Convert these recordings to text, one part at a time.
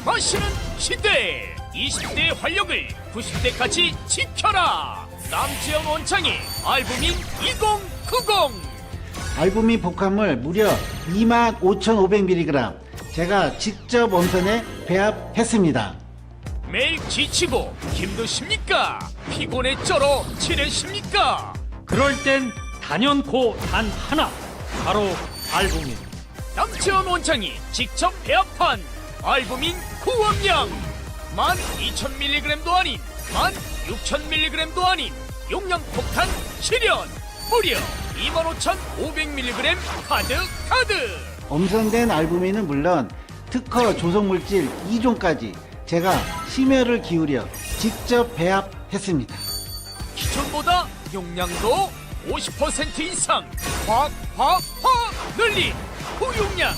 마시는 시대 20대의 활력을 90대까지 지켜라. 남지영 원창의 알부민 2090. 알부민 복합물 무려 25,500mg 제가 직접 원편에 배합했습니다. 매일 지치고 힘드십니까? 피곤에 쩔어 지내십니까? 그럴 땐 단연코 단 하나, 바로 알부민. 남지원 원장이 직접 배합한 알부민 구원량 12,000mg도 아닌 16,000mg도 아닌 용량 폭탄 실현 무려 25,500mg 가득. 엄선된 알부민은 물론 특허 조성물질 2종까지 제가 심혈을 기울여 직접 배합했습니다. 기존보다 용량도 50% 이상 확 늘린 고용량.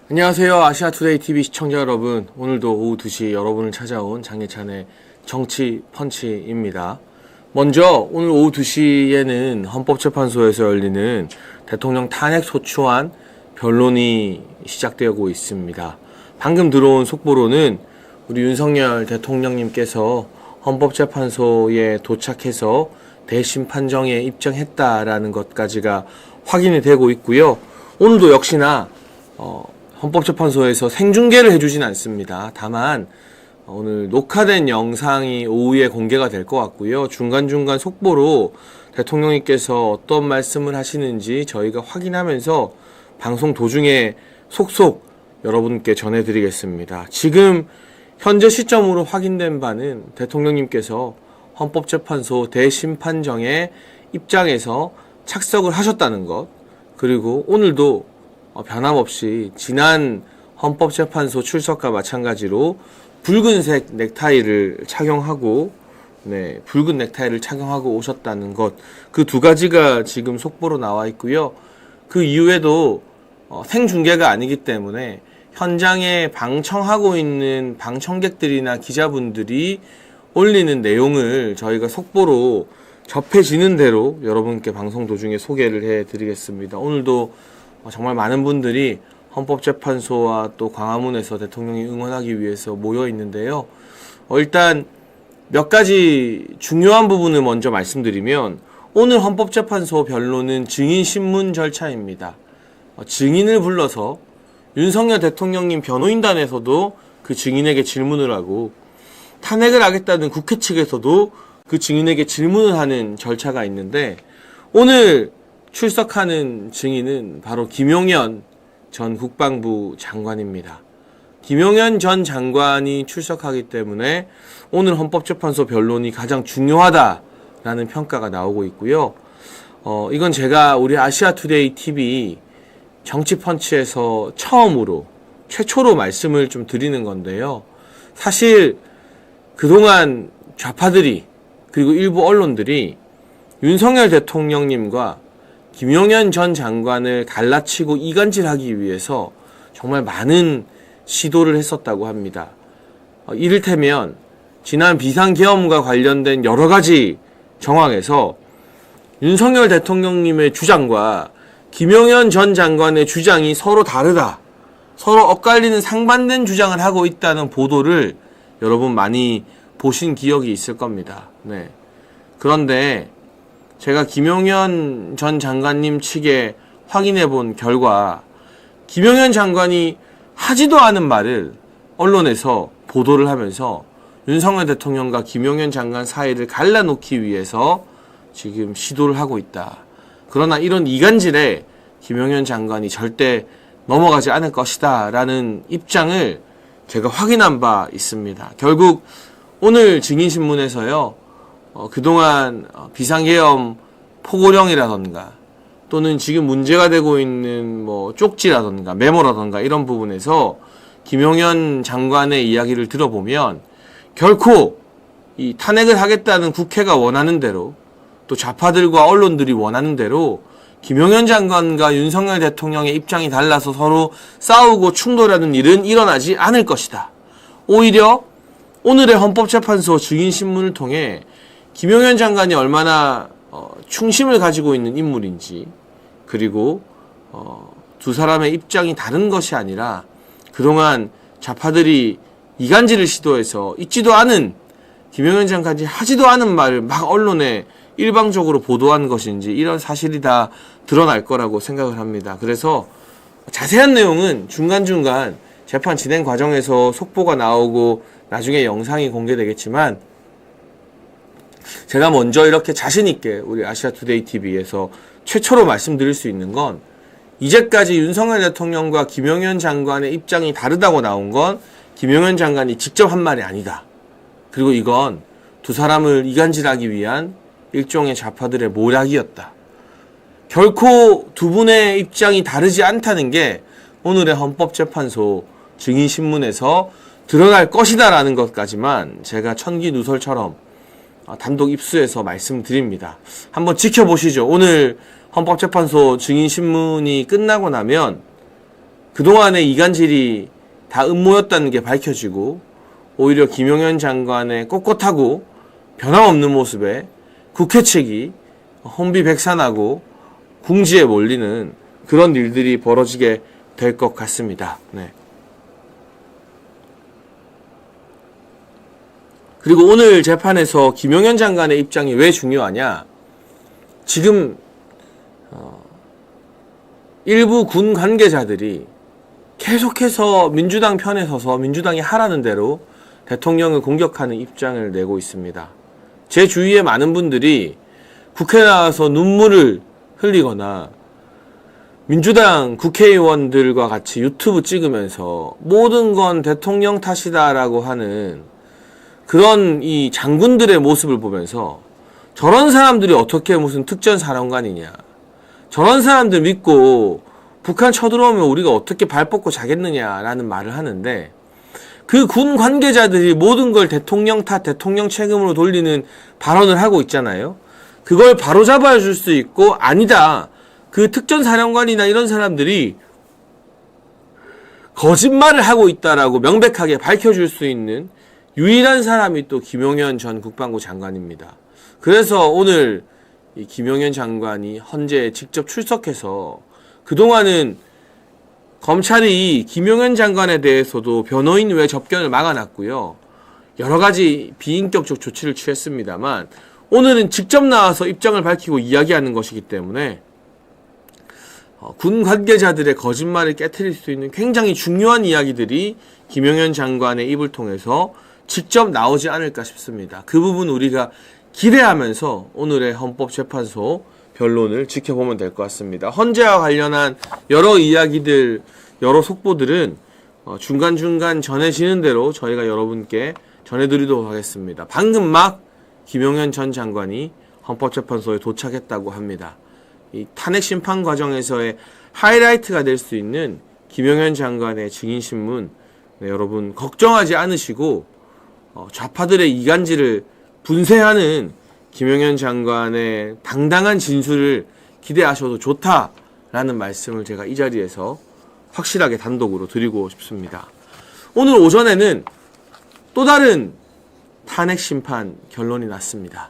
안녕하세요. 아시아투데이 TV 시청자 여러분. 오늘도 오후 2시 여러분을 찾아온 장예찬의 정치 펀치입니다. 먼저 오늘 오후 2시에는 헌법재판소에서 열리는 대통령 탄핵 소추안 변론이 시작되고 있습니다. 방금 들어온 속보로는 우리 윤석열 대통령님께서 헌법재판소에 도착해서 대심 판정에 입장했다라는 것까지가 확인이 되고 있고요. 오늘도 역시나 헌법재판소에서 생중계를 해주진 않습니다. 다만 오늘 녹화된 영상이 오후에 공개가 될 것 같고요. 중간중간 속보로 대통령님께서 어떤 말씀을 하시는지 저희가 확인하면서 방송 도중에 속속 여러분께 전해드리겠습니다. 지금 현재 시점으로 확인된 바는 대통령님께서 헌법재판소 대심판정에 입장해서 착석을 하셨다는 것, 그리고 오늘도 변함없이 지난 헌법재판소 출석과 마찬가지로 붉은색 넥타이를 착용하고 붉은 넥타이를 착용하고 오셨다는 것, 그 두 가지가 지금 속보로 나와 있고요. 그 이후에도 생중계가 아니기 때문에 현장에 방청하고 있는 방청객들이나 기자분들이 올리는 내용을 저희가 속보로 접해지는 대로 여러분께 방송 도중에 소개를 해드리겠습니다. 오늘도 정말 많은 분들이 헌법재판소와 또 광화문에서 대통령이 응원하기 위해서 모여 있는데요. 일단 몇 가지 중요한 부분을 먼저 말씀드리면, 오늘 헌법재판소 변론은 증인신문 절차입니다. 증인을 불러서 윤석열 대통령님 변호인단에서도 그 증인에게 질문을 하고, 탄핵을 하겠다는 국회 측에서도 그 증인에게 질문을 하는 절차가 있는데, 오늘 출석하는 증인은 바로 김용현 전 국방부 장관입니다. 김용현 전 장관이 출석하기 때문에 오늘 헌법재판소 변론이 가장 중요하다라는 평가가 나오고 있고요. 이건 제가 우리 아시아투데이 TV 정치펀치에서 최초로 말씀을 좀 드리는 건데요. 사실 그동안 좌파들이, 그리고 일부 언론들이 윤석열 대통령님과 김용현 전 장관을 갈라치고 이간질하기 위해서 정말 많은 시도를 했었다고 합니다. 이를테면 지난 비상계엄과 관련된 여러 가지 정황에서 윤석열 대통령님의 주장과 김용현 전 장관의 주장이 서로 다르다, 서로 엇갈리는 상반된 주장을 하고 있다는 보도를 여러분 많이 보신 기억이 있을 겁니다. 그런데 제가 김용현 전 장관님 측에 확인해 본 결과, 김용현 장관이 하지도 않은 말을 언론에서 보도를 하면서 윤석열 대통령과 김용현 장관 사이를 갈라놓기 위해서 지금 시도를 하고 있다. 그러나 이런 이간질에 김용현 장관이 절대 넘어가지 않을 것이다 라는 입장을 제가 확인한 바 있습니다. 결국 오늘 증인신문에서요, 그동안 비상계엄 포고령이라던가 또는 지금 문제가 되고 있는 쪽지라던가 메모라던가 이런 부분에서 김용현 장관의 이야기를 들어보면 결코 이 탄핵을 하겠다는 국회가 원하는 대로, 또 좌파들과 언론들이 원하는 대로 김용현 장관과 윤석열 대통령의 입장이 달라서 서로 싸우고 충돌하는 일은 일어나지 않을 것이다. 오히려 오늘의 헌법재판소 증인신문을 통해 김용현 장관이 얼마나 충심을 가지고 있는 인물인지, 그리고 두 사람의 입장이 다른 것이 아니라 그동안 좌파들이 이간질을 시도해서 있지도 않은, 김용현 장관이 하지도 않은 말을 막 언론에 일방적으로 보도한 것인지, 이런 사실이 다 드러날 거라고 생각을 합니다. 그래서 자세한 내용은 중간중간 재판 진행 과정에서 속보가 나오고 나중에 영상이 공개되겠지만, 제가 먼저 이렇게 자신있게 우리 아시아투데이 TV에서 최초로 말씀드릴 수 있는 건, 이제까지 윤석열 대통령과 김용현 장관의 입장이 다르다고 나온 건 김용현 장관이 직접 한 말이 아니다. 그리고 이건 두 사람을 이간질하기 위한 일종의 좌파들의 모략이었다. 결코 두 분의 입장이 다르지 않다는 게 오늘의 헌법재판소 증인신문에서 드러날 것이다 라는 것까지만 제가 천기누설처럼 단독 입수해서 말씀드립니다. 한번 지켜보시죠. 오늘 헌법재판소 증인신문이 끝나고 나면 그동안의 이간질이 다 음모였다는 게 밝혀지고, 오히려 김용현 장관의 꼿꼿하고 변함없는 모습에 국회 측이 혼비백산하고 궁지에 몰리는 그런 일들이 벌어지게 될 것 같습니다. 네. 그리고 오늘 재판에서 김용현 장관의 입장이 왜 중요하냐? 지금 일부 군 관계자들이 계속해서 민주당 편에 서서 민주당이 하라는 대로 대통령을 공격하는 입장을 내고 있습니다. 제 주위에 많은 분들이 국회 나와서 눈물을 흘리거나 민주당 국회의원들과 같이 유튜브 찍으면서 모든 건 대통령 탓이다라고 하는 그런 이 장군들의 모습을 보면서, 저런 사람들이 어떻게 무슨 특전사령관이냐, 저런 사람들 믿고 북한 쳐들어오면 우리가 어떻게 발 뻗고 자겠느냐라는 말을 하는데, 그 군 관계자들이 모든 걸 대통령 탓, 대통령 책임으로 돌리는 발언을 하고 있잖아요. 그걸 바로잡아 줄 수 있고, 아니다, 그 특전사령관이나 이런 사람들이 거짓말을 하고 있다라고 명백하게 밝혀줄 수 있는 유일한 사람이 또 김용현 전 국방부 장관입니다. 그래서 오늘 이 김용현 장관이 헌재에 직접 출석해서, 그동안은 검찰이 김용현 장관에 대해서도 변호인 외 접견을 막아놨고요, 여러 가지 비인격적 조치를 취했습니다만, 오늘은 직접 나와서 입장을 밝히고 이야기하는 것이기 때문에 군 관계자들의 거짓말을 깨트릴 수 있는 굉장히 중요한 이야기들이 김용현 장관의 입을 통해서 직접 나오지 않을까 싶습니다. 그 부분 우리가 기대하면서 오늘의 헌법재판소 변론을 지켜보면 될 것 같습니다. 헌재와 관련한 여러 이야기들, 여러 속보들은 중간중간 전해지는 대로 저희가 여러분께 전해드리도록 하겠습니다. 방금 막 김용현 전 장관이 헌법재판소에 도착했다고 합니다. 이 탄핵 심판 과정에서의 하이라이트가 될 수 있는 김용현 장관의 증인신문, 네, 여러분 걱정하지 않으시고 좌파들의 이간질을 분쇄하는 김용현 장관의 당당한 진술을 기대하셔도 좋다라는 말씀을 제가 이 자리에서 확실하게 단독으로 드리고 싶습니다. 오늘 오전에는 또 다른 탄핵 심판 결론이 났습니다.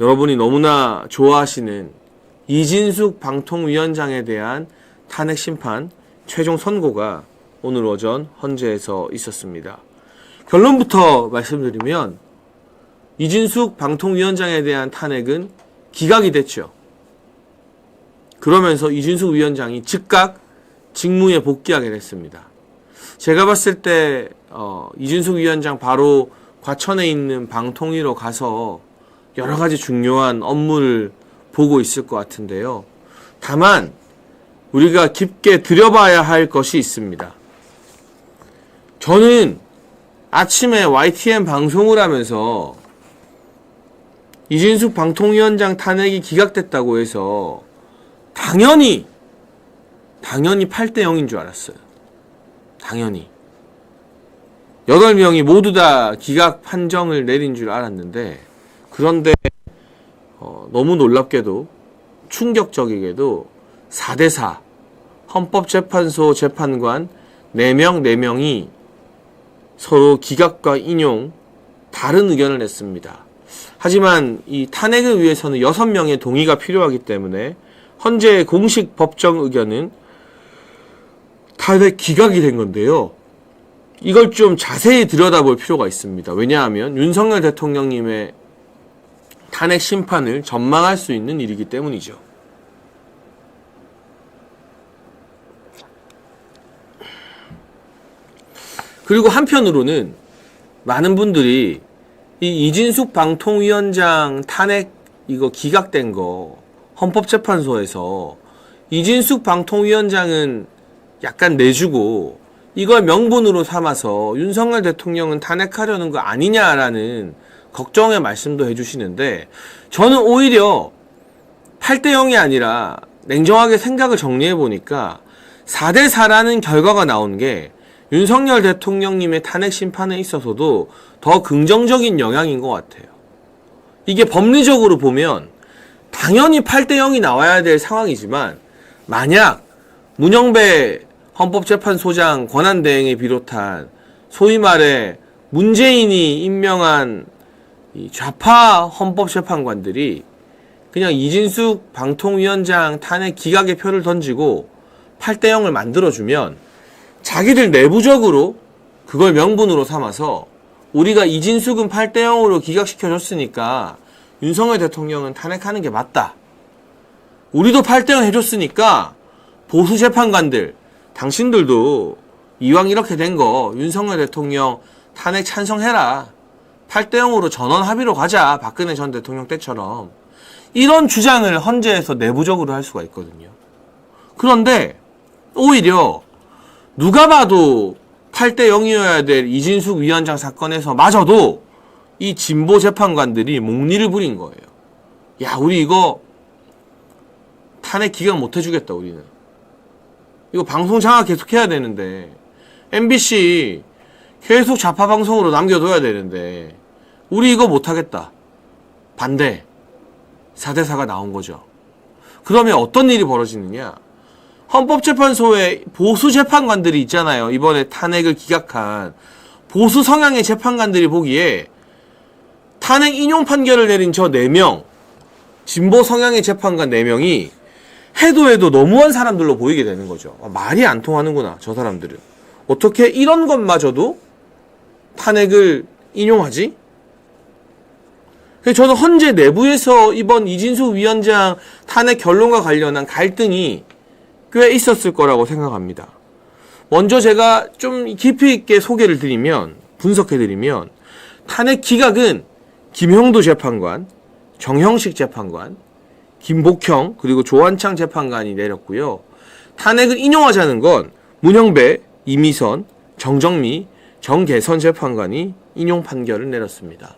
여러분이 너무나 좋아하시는 이진숙 방통위원장에 대한 탄핵 심판 최종 선고가 오늘 오전 헌재에서 있었습니다. 결론부터 말씀드리면 이진숙 방통위원장에 대한 탄핵은 기각이 됐죠. 그러면서 이진숙 위원장이 즉각 직무에 복귀하게 됐습니다. 제가 봤을 때 이진숙 위원장 바로 과천에 있는 방통위로 가서 여러 가지 중요한 업무를 보고 있을 것 같은데요. 다만 우리가 깊게 들여봐야 할 것이 있습니다. 저는 아침에 YTN 방송을 하면서 이진숙 방통위원장 탄핵이 기각됐다고 해서 당연히 8대 0인 줄 알았어요. 당연히 8명이 모두 다 기각 판정을 내린 줄 알았는데, 그런데 너무 놀랍게도 충격적이게도 4대4 헌법재판소 재판관 4명이 서로 기각과 인용 다른 의견을 냈습니다. 하지만 이 탄핵을 위해서는 6명의 동의가 필요하기 때문에 현재 공식 법정 의견은 탄핵 기각이 된 건데요. 이걸 좀 자세히 들여다볼 필요가 있습니다. 왜냐하면 윤석열 대통령님의 탄핵 심판을 전망할 수 있는 일이기 때문이죠. 그리고 한편으로는 많은 분들이 이 이진숙 방통위원장 탄핵 이거 기각된 거 헌법재판소에서 이진숙 방통위원장은 약간 내주고 이걸 명분으로 삼아서 윤석열 대통령은 탄핵하려는 거 아니냐라는 걱정의 말씀도 해주시는데, 저는 오히려 8대0이 아니라 냉정하게 생각을 정리해보니까 4대4라는 결과가 나온 게 윤석열 대통령님의 탄핵 심판에 있어서도 더 긍정적인 영향인 것 같아요. 이게 법리적으로 보면 당연히 8대0이 나와야 될 상황이지만, 만약 문영배 헌법재판소장 권한대행을 비롯한 소위 말해 문재인이 임명한 이 좌파 헌법재판관들이 그냥 이진숙 방통위원장 탄핵 기각의 표를 던지고 8대0을 만들어주면 자기들 내부적으로 그걸 명분으로 삼아서 우리가 이진숙은 8대0으로 기각시켜줬으니까 윤석열 대통령은 탄핵하는 게 맞다. 우리도 8대0 해줬으니까 보수 재판관들, 당신들도 이왕 이렇게 된 거 윤석열 대통령 탄핵 찬성해라. 8대0으로 전원 합의로 가자. 박근혜 전 대통령 때처럼. 이런 주장을 헌재에서 내부적으로 할 수가 있거든요. 그런데 오히려 누가 봐도 8대0이어야 될 이진숙 위원장 사건에서 마저도 이 진보 재판관들이 목리를 부린 거예요. 야, 우리 이거 탄핵 기각 못 해주겠다, 우리는. 이거 방송 장악 계속 해야 되는데, MBC 계속 좌파 방송으로 남겨둬야 되는데, 우리 이거 못하겠다. 반대. 4대4가 나온 거죠. 그러면 어떤 일이 벌어지느냐? 헌법재판소에 보수 재판관들이 있잖아요. 이번에 탄핵을 기각한 보수 성향의 재판관들이 보기에 탄핵 인용 판결을 내린 저 4명, 진보 성향의 재판관 4명이 해도 너무한 사람들로 보이게 되는 거죠. 말이 안 통하는구나, 저 사람들은. 어떻게 이런 것마저도 탄핵을 인용하지? 저는 헌재 내부에서 이번 이진숙 위원장 탄핵 결론과 관련한 갈등이 꽤 있었을 거라고 생각합니다. 먼저 제가 좀 깊이 있게 소개를 드리면, 분석해드리면, 탄핵 기각은 김형도 재판관, 정형식 재판관, 김복형, 그리고 조한창 재판관이 내렸고요. 탄핵을 인용하자는 건 문영배, 이미선, 정정미, 정계선 재판관이 인용 판결을 내렸습니다.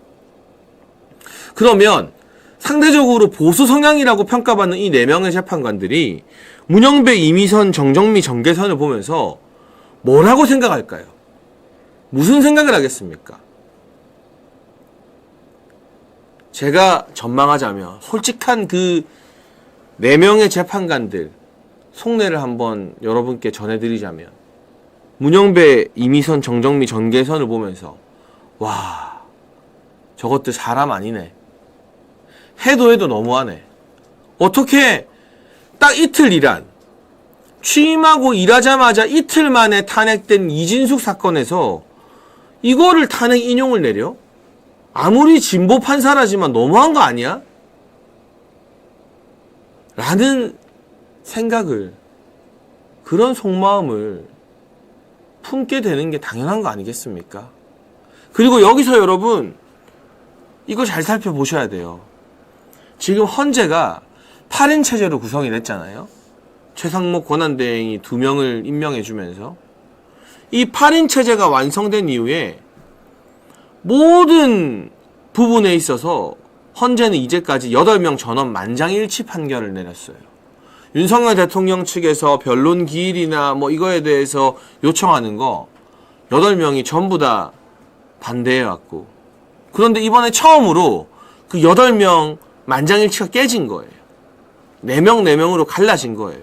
그러면 상대적으로 보수 성향이라고 평가받는 이 4명의 재판관들이 문영배, 이미선, 정정미, 정계선을 보면서 뭐라고 생각할까요? 무슨 생각을 하겠습니까? 제가 전망하자면 솔직한 그 4명의 재판관들 속내를 한번 여러분께 전해드리자면, 문영배, 이미선, 정정미, 정계선을 보면서 와, 저것들 사람 아니네. 해도 너무하네. 어떻게 딱 이틀 일한, 취임하고 일하자마자 이틀 만에 탄핵된 이진숙 사건에서 이거를 탄핵 인용을 내려? 아무리 진보 판사라지만 너무한 거 아니야? 라는 생각을, 그런 속마음을 품게 되는 게 당연한 거 아니겠습니까? 그리고 여기서 여러분, 이거 잘 살펴보셔야 돼요. 지금 헌재가 8인 체제로 구성이 됐잖아요. 최상목 권한대행이 2명을 임명해주면서 이 8인 체제가 완성된 이후에 모든 부분에 있어서 헌재는 이제까지 8명 전원 만장일치 판결을 내렸어요. 윤석열 대통령 측에서 변론 기일이나 뭐 이거에 대해서 요청하는 거 8명이 전부 다 반대해왔고, 그런데 이번에 처음으로 그 8명 만장일치가 깨진 거예요. 4명으로 갈라진 거예요.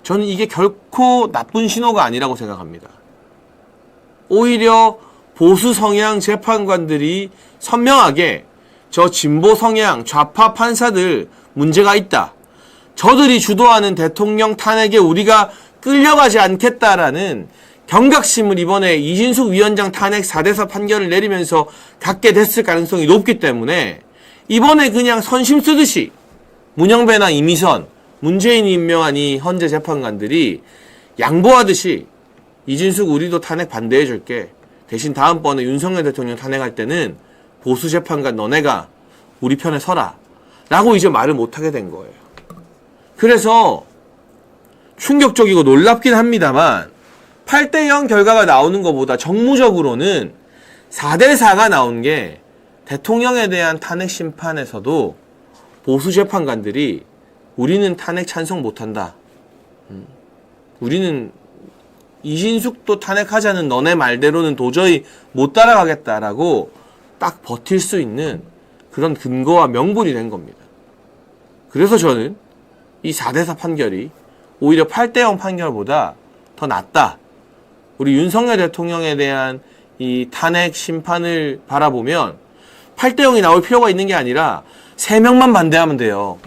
저는 이게 결코 나쁜 신호가 아니라고 생각합니다. 오히려 보수 성향 재판관들이 선명하게 저 진보 성향 좌파 판사들 문제가 있다. 저들이 주도하는 대통령 탄핵에 우리가 끌려가지 않겠다라는 경각심을 이번에 이진숙 위원장 탄핵 4대4 판결을 내리면서 갖게 됐을 가능성이 높기 때문에 이번에 그냥 선심 쓰듯이 문영배나 이미선, 문재인이 임명한 이 헌재 재판관들이 양보하듯이 이진숙 우리도 탄핵 반대해줄게. 대신 다음번에 윤석열 대통령 탄핵할 때는 보수 재판관 너네가 우리 편에 서라. 라고 이제 말을 못하게 된 거예요. 그래서 충격적이고 놀랍긴 합니다만 8대0 결과가 나오는 것보다 정무적으로는 4대4가 나온 게 대통령에 대한 탄핵 심판에서도 보수 재판관들이 우리는 탄핵 찬성 못한다. 우리는 이진숙도 탄핵하자는 너네 말대로는 도저히 못 따라가겠다라고 딱 버틸 수 있는 그런 근거와 명분이 된 겁니다. 그래서 저는 이 4대4 판결이 오히려 8대0 판결보다 더 낫다. 우리 윤석열 대통령에 대한 이 탄핵 심판을 바라보면 8대0이 나올 필요가 있는 게 아니라 3명만 반대하면 돼요.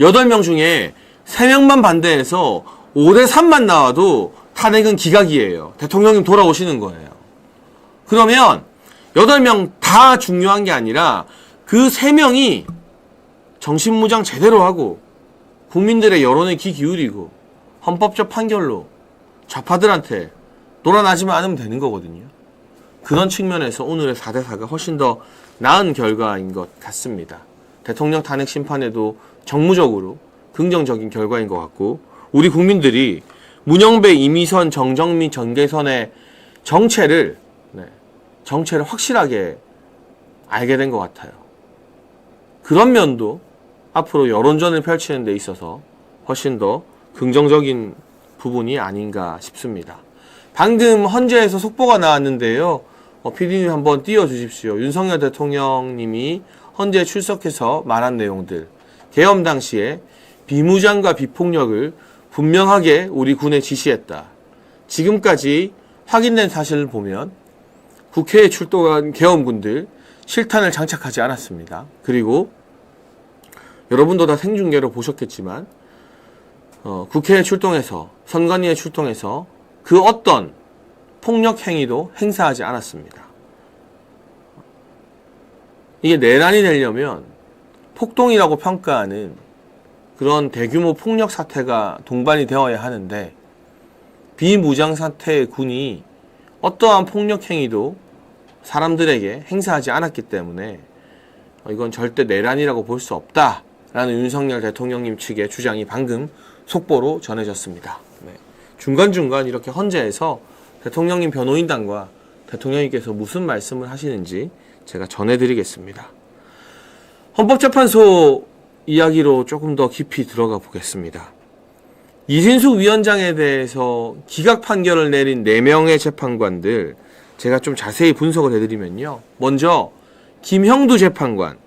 8명 중에 3명만 반대해서 5대3만 나와도 탄핵은 기각이에요. 대통령님 돌아오시는 거예요. 그러면 8명 다 중요한 게 아니라 그 3명이 정신무장 제대로 하고 국민들의 여론에 귀 기울이고 헌법적 판결로 좌파들한테 놀아나지만 않으면 되는 거거든요. 그런 측면에서 오늘의 4대4가 훨씬 더 나은 결과인 것 같습니다. 대통령 탄핵 심판에도 정무적으로 긍정적인 결과인 것 같고 우리 국민들이 문영배, 이미선, 정정민, 전개선의 정체를 확실하게 알게 된 것 같아요. 그런 면도 앞으로 여론전을 펼치는 데 있어서 훨씬 더 긍정적인 부분이 아닌가 싶습니다. 방금 헌재에서 속보가 나왔는데요. PD님 한번 띄워주십시오. 윤석열 대통령님이 헌재에 출석해서 말한 내용들. 계엄 당시에 비무장과 비폭력을 분명하게 우리 군에 지시했다. 지금까지 확인된 사실을 보면 국회에 출동한 계엄군들 실탄을 장착하지 않았습니다. 그리고 여러분도 다 생중계로 보셨겠지만 국회에 출동해서 선관위에 출동해서 그 어떤 폭력 행위도 행사하지 않았습니다. 이게 내란이 되려면 폭동이라고 평가하는 그런 대규모 폭력 사태가 동반이 되어야 하는데 비무장 사태의 군이 어떠한 폭력 행위도 사람들에게 행사하지 않았기 때문에 이건 절대 내란이라고 볼 수 없다라는 윤석열 대통령님 측의 주장이 방금 속보로 전해졌습니다. 네. 중간중간 이렇게 헌재에서 대통령님 변호인단과 대통령님께서 무슨 말씀을 하시는지 제가 전해드리겠습니다. 헌법재판소 이야기로 조금 더 깊이 들어가 보겠습니다. 이진숙 위원장에 대해서 기각 판결을 내린 4명의 재판관들 제가 좀 자세히 분석을 해드리면요. 먼저 김형두 재판관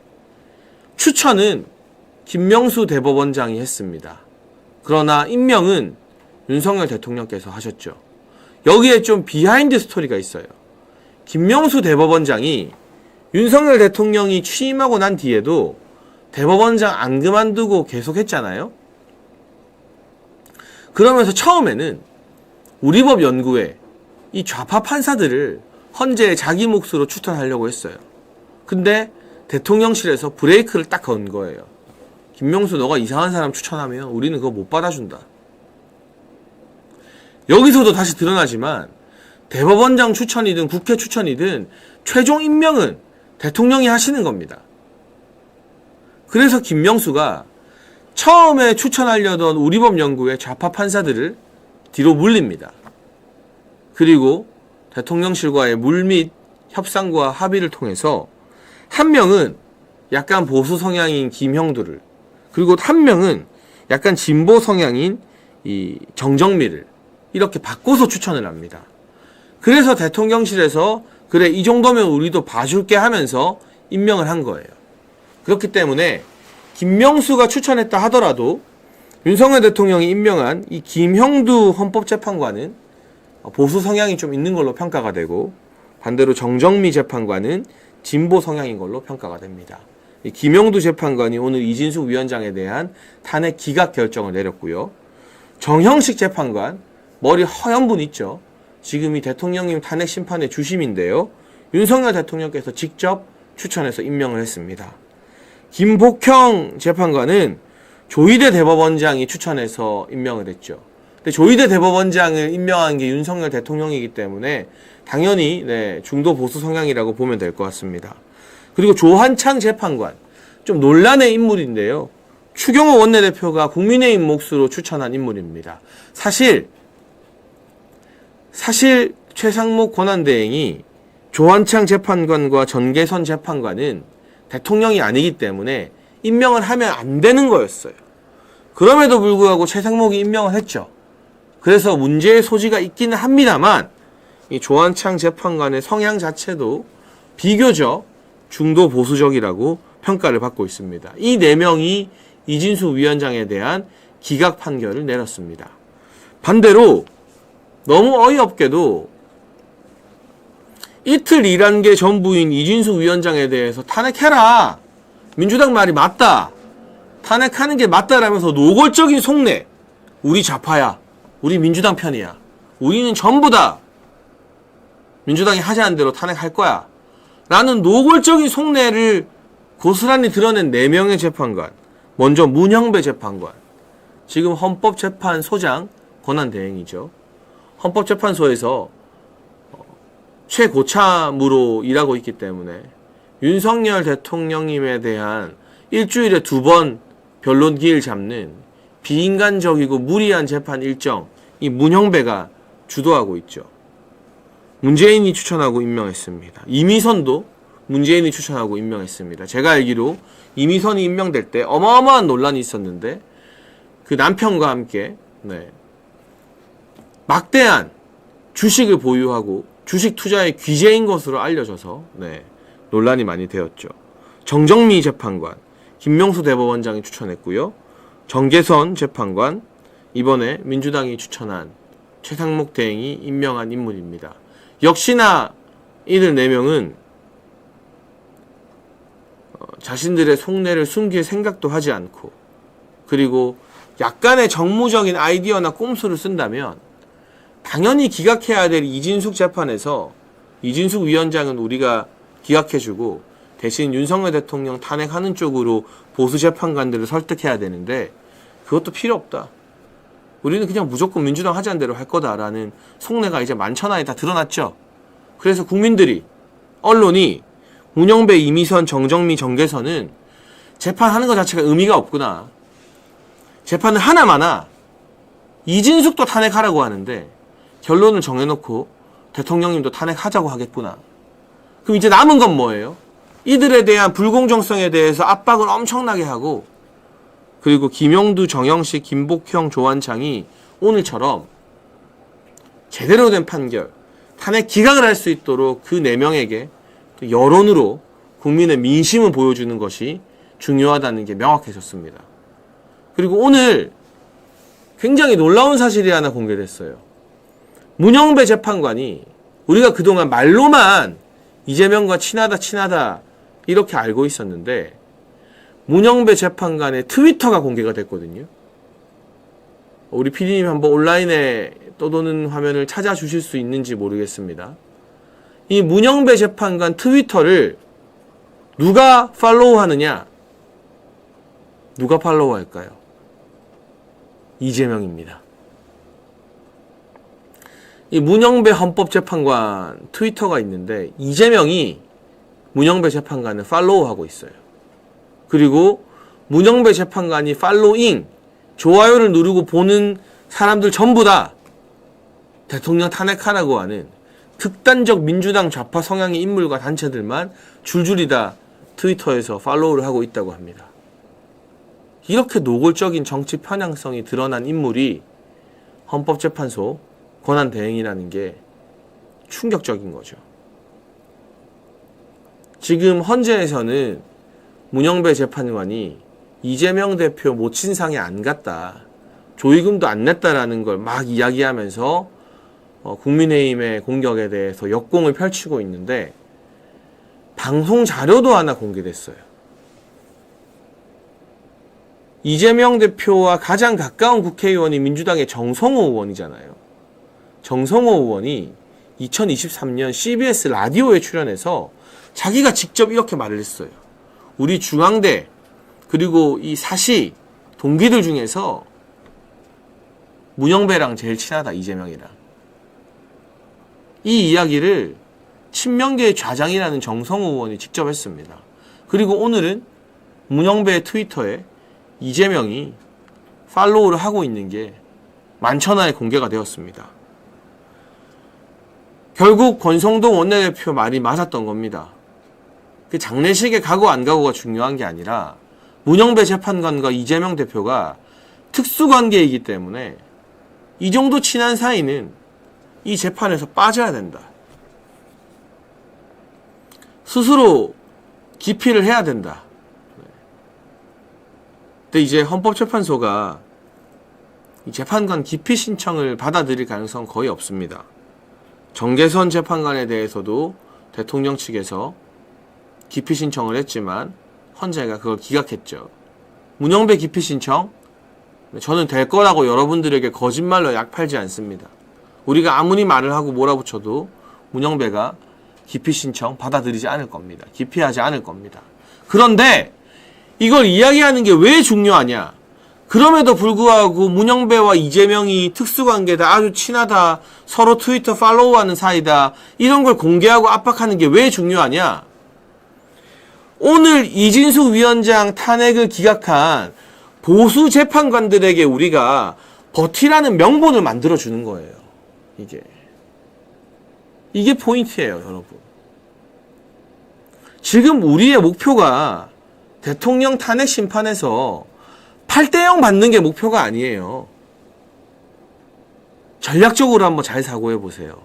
추천은 김명수 대법원장이 했습니다. 그러나 임명은 윤석열 대통령께서 하셨죠. 여기에 좀 비하인드 스토리가 있어요. 김명수 대법원장이 윤석열 대통령이 취임하고 난 뒤에도 대법원장 안 그만두고 계속했잖아요. 그러면서 처음에는 우리법 연구에 이 좌파 판사들을 헌재에 자기 몫으로 추천하려고 했어요. 근데 대통령실에서 브레이크를 딱 건 거예요. 김명수 너가 이상한 사람 추천하면 우리는 그거 못 받아준다. 여기서도 다시 드러나지만 대법원장 추천이든 국회 추천이든 최종 임명은 대통령이 하시는 겁니다. 그래서 김명수가 처음에 추천하려던 우리법 연구의 좌파 판사들을 뒤로 물립니다. 그리고 대통령실과의 물밑 협상과 합의를 통해서 한 명은 약간 보수 성향인 김형두를, 그리고 한 명은 약간 진보 성향인 이 정정미를 이렇게 바꿔서 추천을 합니다. 그래서 대통령실에서 그래 이 정도면 우리도 봐줄게 하면서 임명을 한 거예요. 그렇기 때문에 김명수가 추천했다 하더라도 윤석열 대통령이 임명한 이 김형두 헌법재판관은 보수 성향이 좀 있는 걸로 평가가 되고, 반대로 정정미 재판관은 진보 성향인 걸로 평가가 됩니다. 이 김형두 재판관이 오늘 이진숙 위원장에 대한 탄핵 기각 결정을 내렸고요. 정형식 재판관, 머리 허연 분 있죠. 지금 이 대통령님 탄핵 심판의 주심인데요. 윤석열 대통령께서 직접 추천해서 임명을 했습니다. 김복형 재판관은 조희대 대법원장이 추천해서 임명을 했죠. 근데 조희대 대법원장을 임명한 게 윤석열 대통령이기 때문에 당연히 중도 보수 성향이라고 보면 될 것 같습니다. 그리고 조한창 재판관, 좀 논란의 인물인데요. 추경호 원내대표가 국민의힘 몫으로 추천한 인물입니다. 사실 최상목 권한대행이 조한창 재판관과 전계선 재판관은 대통령이 아니기 때문에 임명을 하면 안 되는 거였어요. 그럼에도 불구하고 최상목이 임명을 했죠. 그래서 문제의 소지가 있기는 합니다만, 이 조한창 재판관의 성향 자체도 비교적 중도 보수적이라고 평가를 받고 있습니다. 이 4명이 이진숙 위원장에 대한 기각 판결을 내렸습니다. 반대로 너무 어이없게도 이틀 일한 게 전부인 이진숙 위원장에 대해서 탄핵해라, 민주당 말이 맞다, 탄핵하는 게 맞다라면서 노골적인 속내, 우리 좌파야, 우리 민주당 편이야, 우리는 전부 다 민주당이 하자는 대로 탄핵할 거야 라는 노골적인 속내를 고스란히 드러낸 4명의 재판관. 먼저 문형배 재판관, 지금 헌법재판소장 권한대행이죠. 헌법재판소에서 최고참으로 일하고 있기 때문에 윤석열 대통령님에 대한 일주일에 2번 변론 기일 잡는 비인간적이고 무리한 재판 일정, 이 문형배가 주도하고 있죠. 문재인이 추천하고 임명했습니다. 이미선도 문재인이 추천하고 임명했습니다. 제가 알기로 이미선이 임명될 때 어마어마한 논란이 있었는데, 그 남편과 함께 막대한 주식을 보유하고 주식 투자의 귀재인 것으로 알려져서 논란이 많이 되었죠. 정정미 재판관, 김명수 대법원장이 추천했고요. 정계선 재판관, 이번에 민주당이 추천한 최상목 대행이 임명한 인물입니다. 역시나 이들 4명은 자신들의 속내를 숨길 생각도 하지 않고, 그리고 약간의 정무적인 아이디어나 꼼수를 쓴다면 당연히 기각해야 될 이진숙 재판에서 이진숙 위원장은 우리가 기각해주고 대신 윤석열 대통령 탄핵하는 쪽으로 보수 재판관들을 설득해야 되는데, 그것도 필요 없다, 우리는 그냥 무조건 민주당 하자는 대로 할 거다라는 속내가 이제 만천하에 다 드러났죠. 그래서 국민들이, 언론이 문영배, 이미선, 정정미, 정계선은 재판하는 것 자체가 의미가 없구나, 재판을 하나마나 이진숙도 탄핵하라고 하는데 결론을 정해놓고 대통령님도 탄핵하자고 하겠구나. 그럼 이제 남은 건 뭐예요? 이들에 대한 불공정성에 대해서 압박을 엄청나게 하고, 그리고 김영두, 정영식, 김복형, 조한창이 오늘처럼 제대로 된 판결, 탄핵 기각을 할 수 있도록 그 4명에게 여론으로 국민의 민심을 보여주는 것이 중요하다는 게 명확해졌습니다. 그리고 오늘 굉장히 놀라운 사실이 하나 공개됐어요. 문영배 재판관이, 우리가 그동안 말로만 이재명과 친하다 이렇게 알고 있었는데, 문영배 재판관의 트위터가 공개가 됐거든요. 우리 PD님 한번 온라인에 떠도는 화면을 찾아주실 수 있는지 모르겠습니다. 이 문영배 재판관 트위터를 누가 팔로우하느냐? 누가 팔로우할까요? 이재명입니다. 이 문영배 헌법재판관 트위터가 있는데 이재명이 문영배 재판관을 팔로우하고 있어요. 그리고 문영배 재판관이 팔로잉, 좋아요를 누르고 보는 사람들 전부 다 대통령 탄핵하라고 하는 극단적 민주당 좌파 성향의 인물과 단체들만 줄줄이 다 트위터에서 팔로우를 하고 있다고 합니다. 이렇게 노골적인 정치 편향성이 드러난 인물이 헌법재판소 권한대행이라는 게 충격적인 거죠. 지금 헌재에서는 문영배 재판관이 이재명 대표 모친상에 안 갔다. 조의금도 안 냈다라는 걸 막 이야기하면서 국민의힘의 공격에 대해서 역공을 펼치고 있는데 방송 자료도 하나 공개됐어요. 이재명 대표와 가장 가까운 국회의원이 민주당의 정성호 의원이잖아요. 정성호 의원이 2023년 CBS 라디오에 출연해서 자기가 직접 이렇게 말을 했어요. 우리 중앙대 그리고 이 사시 동기들 중에서 문영배랑 제일 친하다, 이재명이랑. 이 이야기를 친명계의 좌장이라는 정성호 의원이 직접 했습니다. 그리고 오늘은 문영배의 트위터에 이재명이 팔로우를 하고 있는 게 만천하에 공개가 되었습니다. 결국 권성동 원내대표 말이 맞았던 겁니다. 그 장례식에 가고 안 가고가 중요한 게 아니라 문영배 재판관과 이재명 대표가 특수관계이기 때문에 이 정도 친한 사이는 이 재판에서 빠져야 된다. 스스로 기피를 해야 된다. 근데 이제 헌법재판소가 이 재판관 기피 신청을 받아들일 가능성은 거의 없습니다. 정계선 재판관에 대해서도 대통령 측에서 기피 신청을 했지만 헌재가 그걸 기각했죠. 문영배 기피 신청, 저는 될 거라고 여러분들에게 거짓말로 약 팔지 않습니다. 우리가 아무리 말을 하고 몰아붙여도 문영배가 기피 신청 받아들이지 않을 겁니다. 기피하지 않을 겁니다. 그런데 이걸 이야기하는 게 왜 중요하냐? 그럼에도 불구하고 문영배와 이재명이 특수관계다, 아주 친하다, 서로 트위터 팔로우하는 사이다, 이런 걸 공개하고 압박하는 게 왜 중요하냐? 오늘 이진숙 위원장 탄핵을 기각한 보수 재판관들에게 우리가 버티라는 명분을 만들어주는 거예요. 이게 포인트예요, 여러분. 지금 우리의 목표가 대통령 탄핵 심판에서 8대0 받는 게 목표가 아니에요. 전략적으로 한번 잘 사고해 보세요.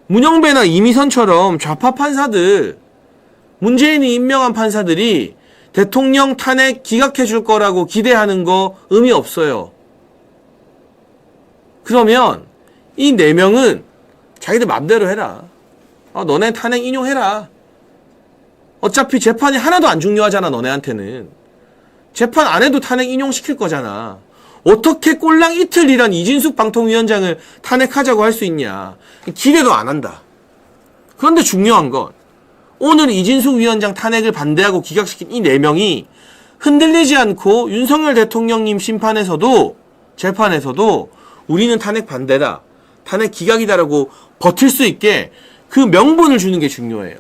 문영배나 이미선처럼 좌파 판사들, 문재인이 임명한 판사들이 대통령 탄핵 기각해 줄 거라고 기대하는 거 의미 없어요. 그러면 이 4명은 자기들 맘대로 해라. 너네 탄핵 인용해라. 어차피 재판이 하나도 안 중요하잖아, 너네한테는. 재판 안 해도 탄핵 인용시킬 거잖아. 어떻게 꼴랑 이틀 일한 이진숙 방통위원장을 탄핵하자고 할 수 있냐. 기대도 안 한다. 그런데 중요한 건 오늘 이진숙 위원장 탄핵을 반대하고 기각시킨 이 4명이 흔들리지 않고 윤석열 대통령님 심판에서도, 재판에서도 우리는 탄핵 반대다, 탄핵 기각이다라고 버틸 수 있게 그 명분을 주는 게 중요해요.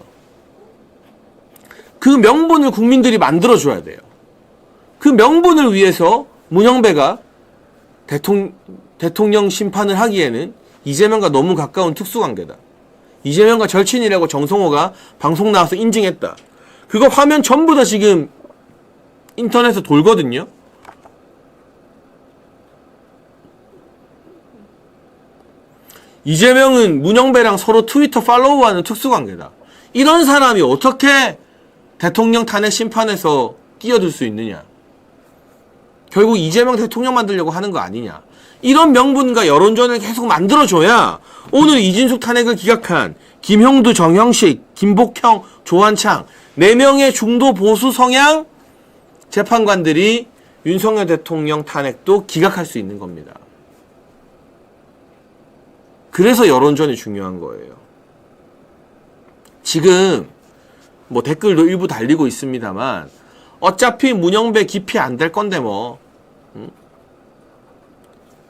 그 명분을 국민들이 만들어줘야 돼요. 그 명분을 위해서 문영배가 대통령 심판을 하기에는 이재명과 너무 가까운 특수관계다. 이재명과 절친이라고 정성호가 방송 나와서 인증했다. 그거 화면 전부 다 지금 인터넷에 돌거든요. 이재명은 문영배랑 서로 트위터 팔로우하는 특수관계다. 이런 사람이 어떻게 대통령 탄핵 심판에서 끼어들 수 있느냐. 결국 이재명 대통령 만들려고 하는 거 아니냐. 이런 명분과 여론전을 계속 만들어줘야 오늘 이진숙 탄핵을 기각한 김형두, 정형식, 김복형, 조한창 4명의 중도 보수 성향 재판관들이 윤석열 대통령 탄핵도 기각할 수 있는 겁니다. 그래서 여론전이 중요한 거예요. 지금 뭐 댓글도 일부 달리고 있습니다만 어차피 문영배 기피 안 될 건데 뭐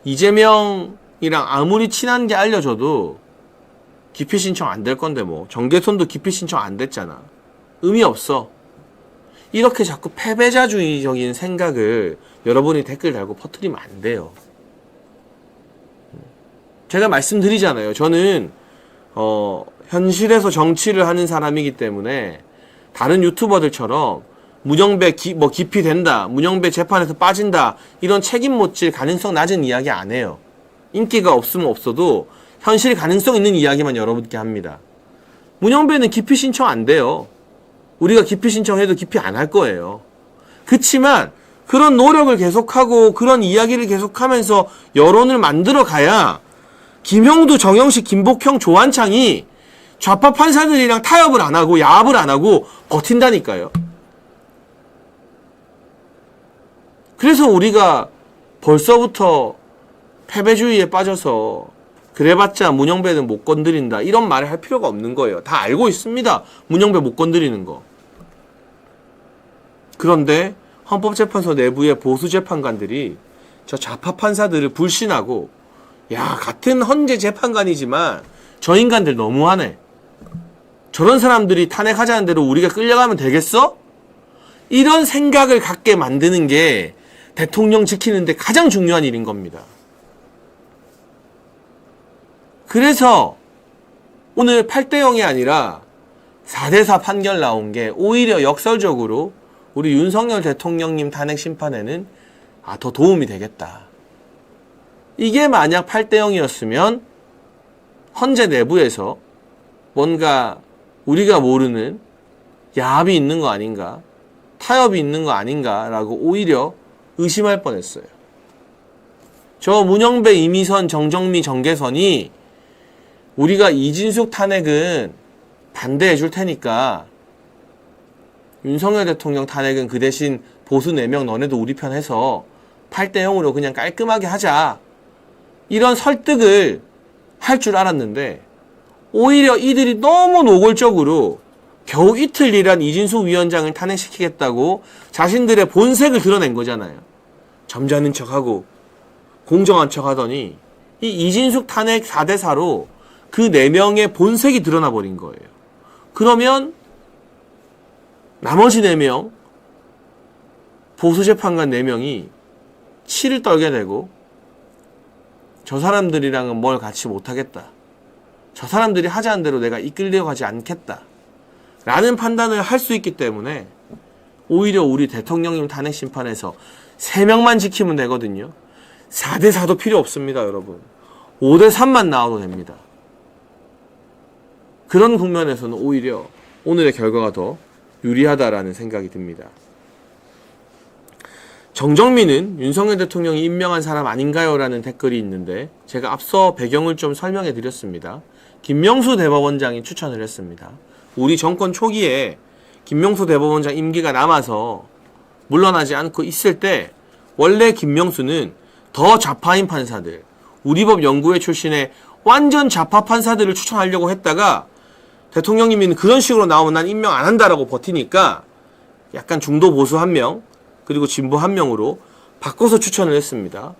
이재명이랑 아무리 친한 게 알려져도 기피 신청 안 될 건데 뭐 정계손도 기피 신청 안 됐잖아. 의미 없어. 이렇게 자꾸 패배자주의적인 생각을 여러분이 댓글 달고 퍼뜨리면 안 돼요. 제가 말씀드리잖아요. 저는 현실에서 정치를 하는 사람이기 때문에 다른 유튜버들처럼 문영배 기피 된다, 문영배 재판에서 빠진다, 이런 책임 못 질 가능성 낮은 이야기 안 해요. 인기가 없으면 없어도 현실 가능성 있는 이야기만 여러분께 합니다. 문영배는 기피 신청 안 돼요. 우리가 기피 신청해도 기피 안 할 거예요. 그치만 그런 노력을 계속하고 그런 이야기를 계속하면서 여론을 만들어 가야 김형두, 정영식, 김복형, 조한창이 좌파 판사들이랑 타협을 안 하고 야합을 안 하고 버틴다니까요. 그래서 우리가 벌써부터 패배주의에 빠져서 그래봤자 문영배는 못 건드린다 이런 말을 할 필요가 없는 거예요. 다 알고 있습니다. 문영배 못 건드리는 거. 그런데 헌법재판소 내부의 보수 재판관들이 저 좌파 판사들을 불신하고 야, 같은 헌재 재판관이지만 저 인간들 너무하네. 저런 사람들이 탄핵하자는 대로 우리가 끌려가면 되겠어? 이런 생각을 갖게 만드는 게 대통령 지키는데 가장 중요한 일인 겁니다. 그래서 오늘 8대0이 아니라 4대4 판결 나온 게 오히려 역설적으로 우리 윤석열 대통령님 탄핵 심판에는 더 도움이 되겠다. 이게 만약 8대0이었으면 헌재 내부에서 뭔가 우리가 모르는 야합이 있는 거 아닌가, 타협이 있는 거 아닌가라고 오히려 의심할 뻔했어요. 저 문영배, 이미선, 정정미, 정계선이 우리가 이진숙 탄핵은 반대해 줄 테니까 윤석열 대통령 탄핵은 그 대신 보수 4명 너네도 우리 편 해서 8대0으로 그냥 깔끔하게 하자. 이런 설득을 할 줄 알았는데 오히려 이들이 너무 노골적으로 겨우 이틀 일한 이진숙 위원장을 탄핵시키겠다고 자신들의 본색을 드러낸 거잖아요. 점잖은 척하고 공정한 척하더니 이 이진숙 탄핵 4대4로 그 4명의 본색이 드러나 버린 거예요. 그러면 나머지 4명 보수재판관 4명이 치를 떨게 되고 저 사람들이랑은 뭘 같이 못하겠다. 저 사람들이 하자는 대로 내가 이끌려가지 않겠다. 라는 판단을 할 수 있기 때문에 오히려 우리 대통령님 탄핵 심판에서 3명만 지키면 되거든요. 4대4도 필요 없습니다, 여러분. 5대3만 나와도 됩니다. 그런 국면에서는 오히려 오늘의 결과가 더 유리하다라는 생각이 듭니다. 정정민은 윤석열 대통령이 임명한 사람 아닌가요? 라는 댓글이 있는데 제가 앞서 배경을 좀 설명해 드렸습니다. 김명수 대법원장이 추천을 했습니다. 우리 정권 초기에 김명수 대법원장 임기가 남아서 물러나지 않고 있을 때 원래 김명수는 더 좌파인 판사들, 우리법 연구회 출신의 완전 좌파 판사들을 추천하려고 했다가 대통령님이 그런 식으로 나오면 난 임명 안 한다라고 버티니까 약간 중도 보수 1명 그리고 진보 1명으로 바꿔서 추천을 했습니다.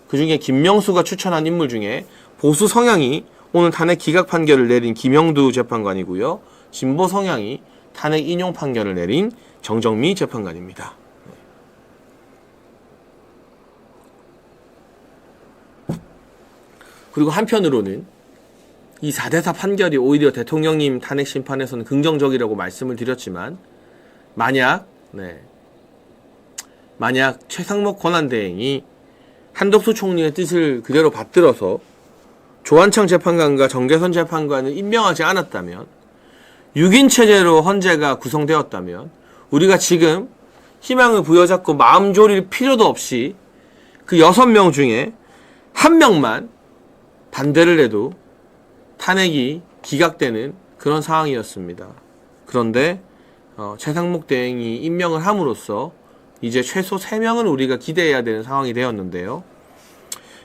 그 중에 김명수가 추천한 인물 중에 보수 성향이 오늘 탄핵 기각 판결을 내린 김영두 재판관이고요. 진보 성향이 탄핵 인용 판결을 내린 정정미 재판관입니다. 그리고 한편으로는 이 4대4 판결이 오히려 대통령님 탄핵 심판에서는 긍정적이라고 말씀을 드렸지만 만약 최상목 권한대행이 한덕수 총리의 뜻을 그대로 받들어서 조한창 재판관과 정계선 재판관을 임명하지 않았다면 6인 체제로 헌재가 구성되었다면 우리가 지금 희망을 부여잡고 마음 졸일 필요도 없이 그 6명 중에 1명만 반대를 해도 탄핵이 기각되는 그런 상황이었습니다. 그런데 최상목 대행이 임명을 함으로써 이제 최소 3명은 우리가 기대해야 되는 상황이 되었는데요.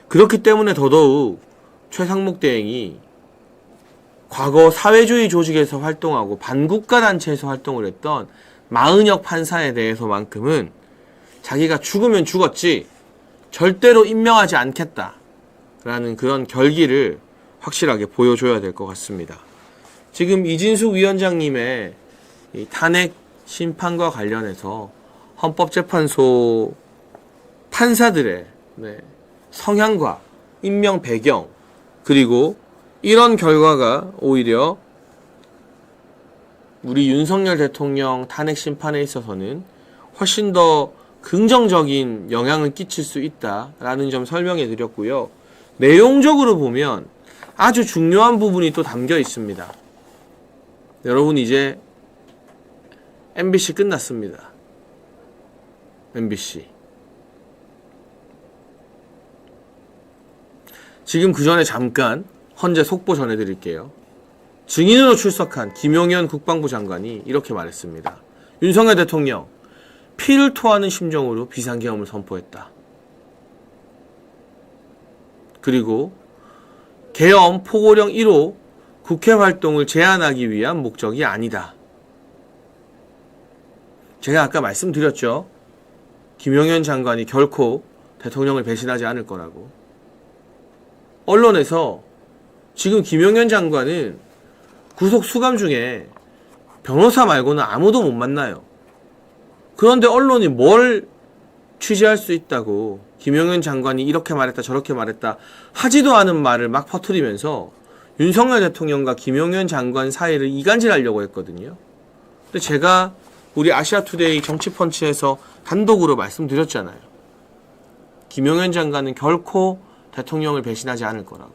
그렇기 때문에 더더욱 최상목 대행이 과거 사회주의 조직에서 활동하고 반국가 단체에서 활동을 했던 마은혁 판사에 대해서만큼은 자기가 죽으면 죽었지 절대로 임명하지 않겠다라는 그런 결기를 확실하게 보여줘야 될 것 같습니다. 지금 이진숙 위원장님의 이 탄핵 심판과 관련해서 헌법재판소 판사들의 성향과 임명 배경 그리고 이런 결과가 오히려 우리 윤석열 대통령 탄핵 심판에 있어서는 훨씬 더 긍정적인 영향을 끼칠 수 있다라는 점 설명해 드렸고요. 내용적으로 보면 아주 중요한 부분이 또 담겨 있습니다. 여러분 이제 MBC 끝났습니다. MBC 지금 그 전에 잠깐 헌재 속보 전해드릴게요. 증인으로 출석한 김용현 국방부 장관이 이렇게 말했습니다. 윤석열 대통령, 피를 토하는 심정으로 비상계엄을 선포했다. 그리고 계엄 포고령 1호 국회 활동을 제한하기 위한 목적이 아니다. 제가 아까 말씀드렸죠. 김용현 장관이 결코 대통령을 배신하지 않을 거라고. 언론에서 지금 김용현 장관은 구속 수감 중에 변호사 말고는 아무도 못 만나요. 그런데 언론이 뭘 취재할 수 있다고 김용현 장관이 이렇게 말했다 저렇게 말했다 하지도 않은 말을 막 퍼뜨리면서 윤석열 대통령과 김용현 장관 사이를 이간질하려고 했거든요. 근데 제가 우리 아시아투데이 정치펀치에서 단독으로 말씀드렸잖아요. 김용현 장관은 결코 대통령을 배신하지 않을 거라고.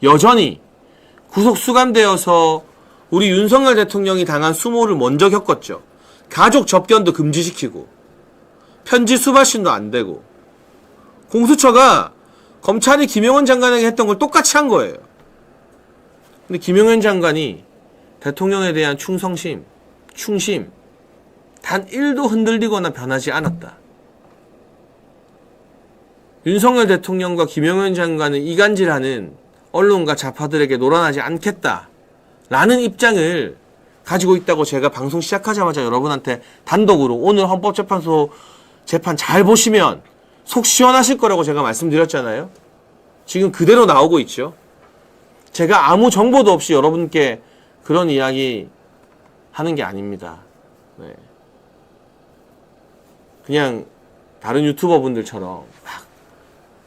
여전히 구속 수감되어서 우리 윤석열 대통령이 당한 수모를 먼저 겪었죠. 가족 접견도 금지시키고 편지 수발신도 안 되고 공수처가 검찰이 김용현 장관에게 했던 걸 똑같이 한 거예요. 근데 김용현 장관이 대통령에 대한 충성심, 충심 단 1도 흔들리거나 변하지 않았다. 윤석열 대통령과 김용현 장관은 이간질하는 언론과 좌파들에게 놀아나지 않겠다 라는 입장을 가지고 있다고 제가 방송 시작하자마자 여러분한테 단독으로 오늘 헌법재판소 재판 잘 보시면 속 시원하실 거라고 제가 말씀드렸잖아요. 지금 그대로 나오고 있죠. 제가 아무 정보도 없이 여러분께 그런 이야기 하는 게 아닙니다. 네. 그냥 다른 유튜버 분들처럼 막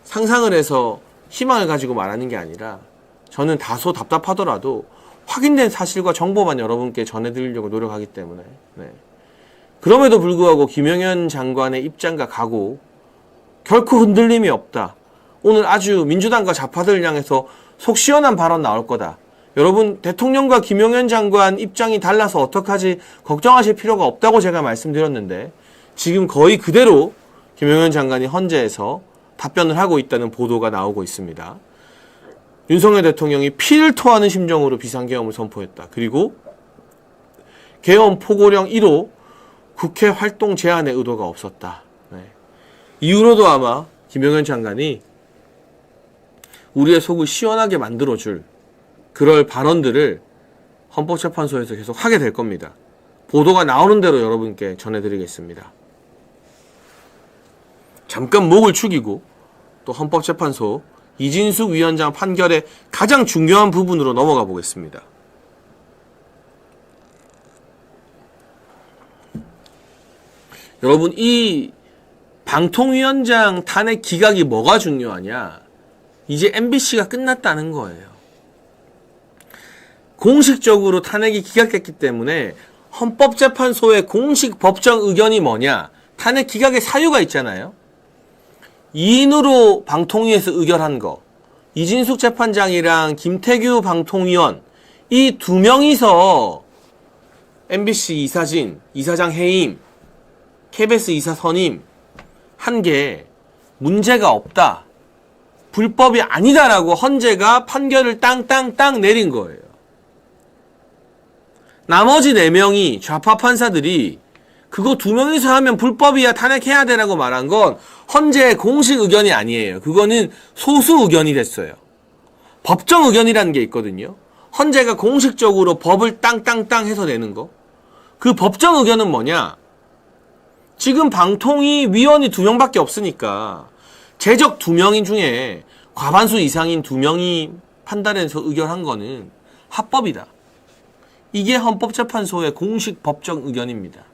상상을 해서 희망을 가지고 말하는 게 아니라 저는 다소 답답하더라도 확인된 사실과 정보만 여러분께 전해드리려고 노력하기 때문에 네. 그럼에도 불구하고 김용현 장관의 입장과 각오 결코 흔들림이 없다. 오늘 아주 민주당과 좌파들을 향해서 속 시원한 발언 나올 거다. 여러분 대통령과 김용현 장관 입장이 달라서 어떡하지 걱정하실 필요가 없다고 제가 말씀드렸는데 지금 거의 그대로 김용현 장관이 헌재에서 답변을 하고 있다는 보도가 나오고 있습니다. 윤석열 대통령이 피를 토하는 심정으로 비상계엄을 선포했다. 그리고 계엄 포고령 1호 국회 활동 제한의 의도가 없었다. 네. 이후로도 아마 김용현 장관이 우리의 속을 시원하게 만들어줄 그럴 발언들을 헌법재판소에서 계속 하게 될 겁니다. 보도가 나오는 대로 여러분께 전해드리겠습니다. 잠깐 목을 축이고 또 헌법재판소 이진숙 위원장 판결의 가장 중요한 부분으로 넘어가 보겠습니다. 여러분 이 방통위원장 탄핵 기각이 뭐가 중요하냐? 이제 MBC가 끝났다는 거예요. 공식적으로 탄핵이 기각됐기 때문에 헌법재판소의 공식 법정 의견이 뭐냐? 탄핵 기각의 사유가 있잖아요. 2인으로 방통위에서 의결한 거, 이진숙 재판장이랑 김태규 방통위원 이 두 명이서 MBC 이사진, 이사장 해임, KBS 이사 선임 한 게 문제가 없다. 불법이 아니다라고 헌재가 판결을 땅땅땅 내린 거예요. 나머지 4명이 좌파 판사들이 그거 2명이서 하면 불법이야 탄핵해야 되라고 말한 건 헌재의 공식 의견이 아니에요. 그거는 소수 의견이 됐어요. 법정 의견이라는 게 있거든요. 헌재가 공식적으로 법을 땅땅땅 해서 내는 거. 그 법정 의견은 뭐냐? 지금 방통위 위원이 2명밖에 없으니까 재적 2명 중에 과반수 이상인 2명이 판단해서 의결한 거는 합법이다. 이게 헌법재판소의 공식 법정 의견입니다.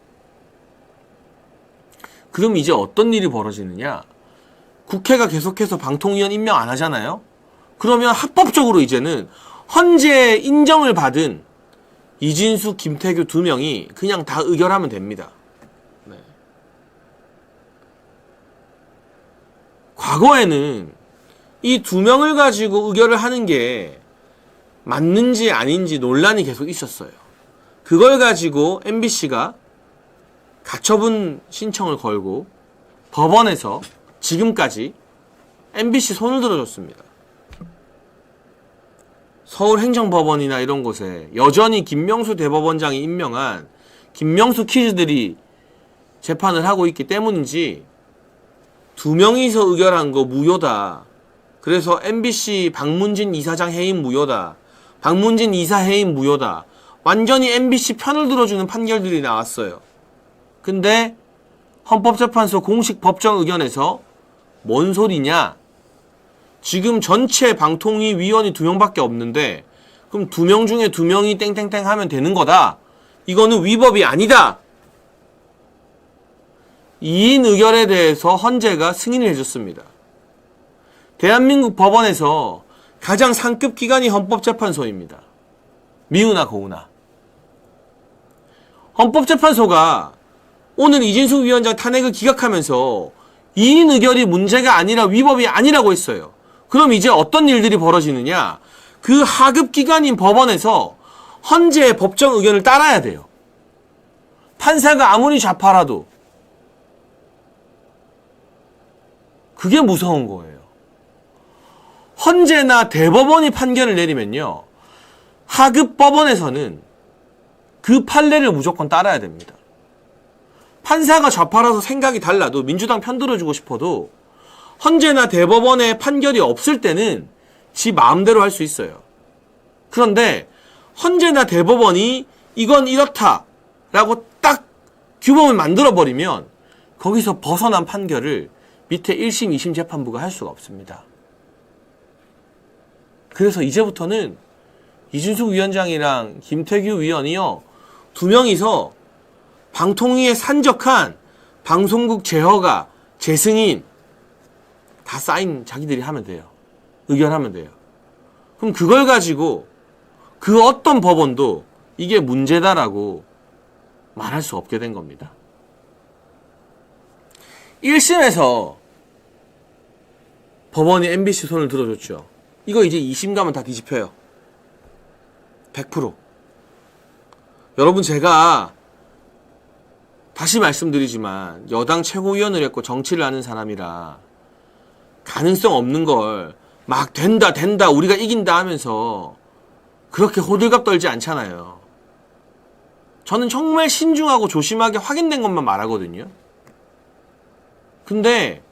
그럼 이제 어떤 일이 벌어지느냐? 국회가 계속해서 방통위원 임명 안 하잖아요? 그러면 합법적으로 이제는 헌재 인정을 받은 이진숙, 김태규 2명이 그냥 다 의결하면 됩니다. 네. 과거에는 이 2명을 가지고 의결을 하는 게 맞는지 아닌지 논란이 계속 있었어요. 그걸 가지고 MBC가 가처분 신청을 걸고 법원에서 지금까지 MBC 손을 들어줬습니다. 서울행정법원이나 이런 곳에 여전히 김명수 대법원장이 임명한 김명수 키즈들이 재판을 하고 있기 때문인지 2명이서 의결한 거 무효다. 그래서 MBC 박문진 이사장 해임 무효다. 박문진 이사 해임 무효다. 완전히 MBC 편을 들어주는 판결들이 나왔어요. 근데 헌법재판소 공식 법정 의견에서 뭔 소리냐? 지금 전체 방통위 위원이 2명밖에 없는데 그럼 2명 중에 2명이 땡땡땡 하면 되는 거다. 이거는 위법이 아니다. 2인 의결에 대해서 헌재가 승인을 해줬습니다. 대한민국 법원에서 가장 상급 기관이 헌법재판소입니다. 미우나 고우나. 헌법재판소가 오늘 이진숙 위원장 탄핵을 기각하면서 2인 의결이 문제가 아니라 위법이 아니라고 했어요. 그럼 이제 어떤 일들이 벌어지느냐? 그 하급 기관인 법원에서 헌재의 법정 의견을 따라야 돼요. 판사가 아무리 좌파라도. 그게 무서운 거예요. 헌재나 대법원이 판결을 내리면요. 하급 법원에서는 그 판례를 무조건 따라야 됩니다. 판사가 좌파라서 생각이 달라도 민주당 편들어주고 싶어도 헌재나 대법원의 판결이 없을 때는 지 마음대로 할 수 있어요. 그런데 헌재나 대법원이 이건 이렇다 라고 딱 규범을 만들어버리면 거기서 벗어난 판결을 밑에 1심, 2심 재판부가 할 수가 없습니다. 그래서 이제부터는 이준숙 위원장이랑 김태규 위원이요 2명이서 방통위에 산적한 방송국 제허가, 재승인 다 사인 자기들이 하면 돼요. 의견하면 돼요. 그럼 그걸 가지고 그 어떤 법원도 이게 문제다라고 말할 수 없게 된 겁니다. 1심에서 법원이 MBC 손을 들어줬죠. 이거 이제 2심 가면 다 뒤집혀요. 100%. 여러분 제가 다시 말씀드리지만 여당 최고위원을 했고 정치를 하는 사람이라 가능성 없는 걸 막 된다 우리가 이긴다 하면서 그렇게 호들갑 떨지 않잖아요. 저는 정말 신중하고 조심하게 확인된 것만 말하거든요. 근데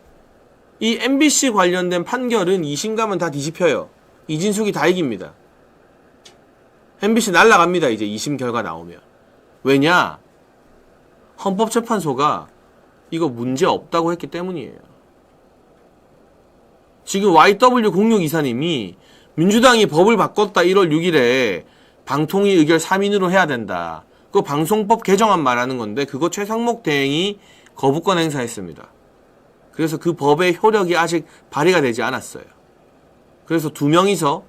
이 MBC 관련된 판결은 2심 가면 다 뒤집혀요. 이진숙이 다 이깁니다. MBC 날라갑니다. 이제 2심 결과 나오면. 왜냐? 헌법재판소가 이거 문제 없다고 했기 때문이에요. 지금 YW06 이사님이 민주당이 법을 바꿨다 1월 6일에 방통위 의결 3인으로 해야 된다. 그거 방송법 개정안 말하는 건데 그거 최상목 대행이 거부권 행사했습니다. 그래서 그 법의 효력이 아직 발휘가 되지 않았어요. 그래서 2명이서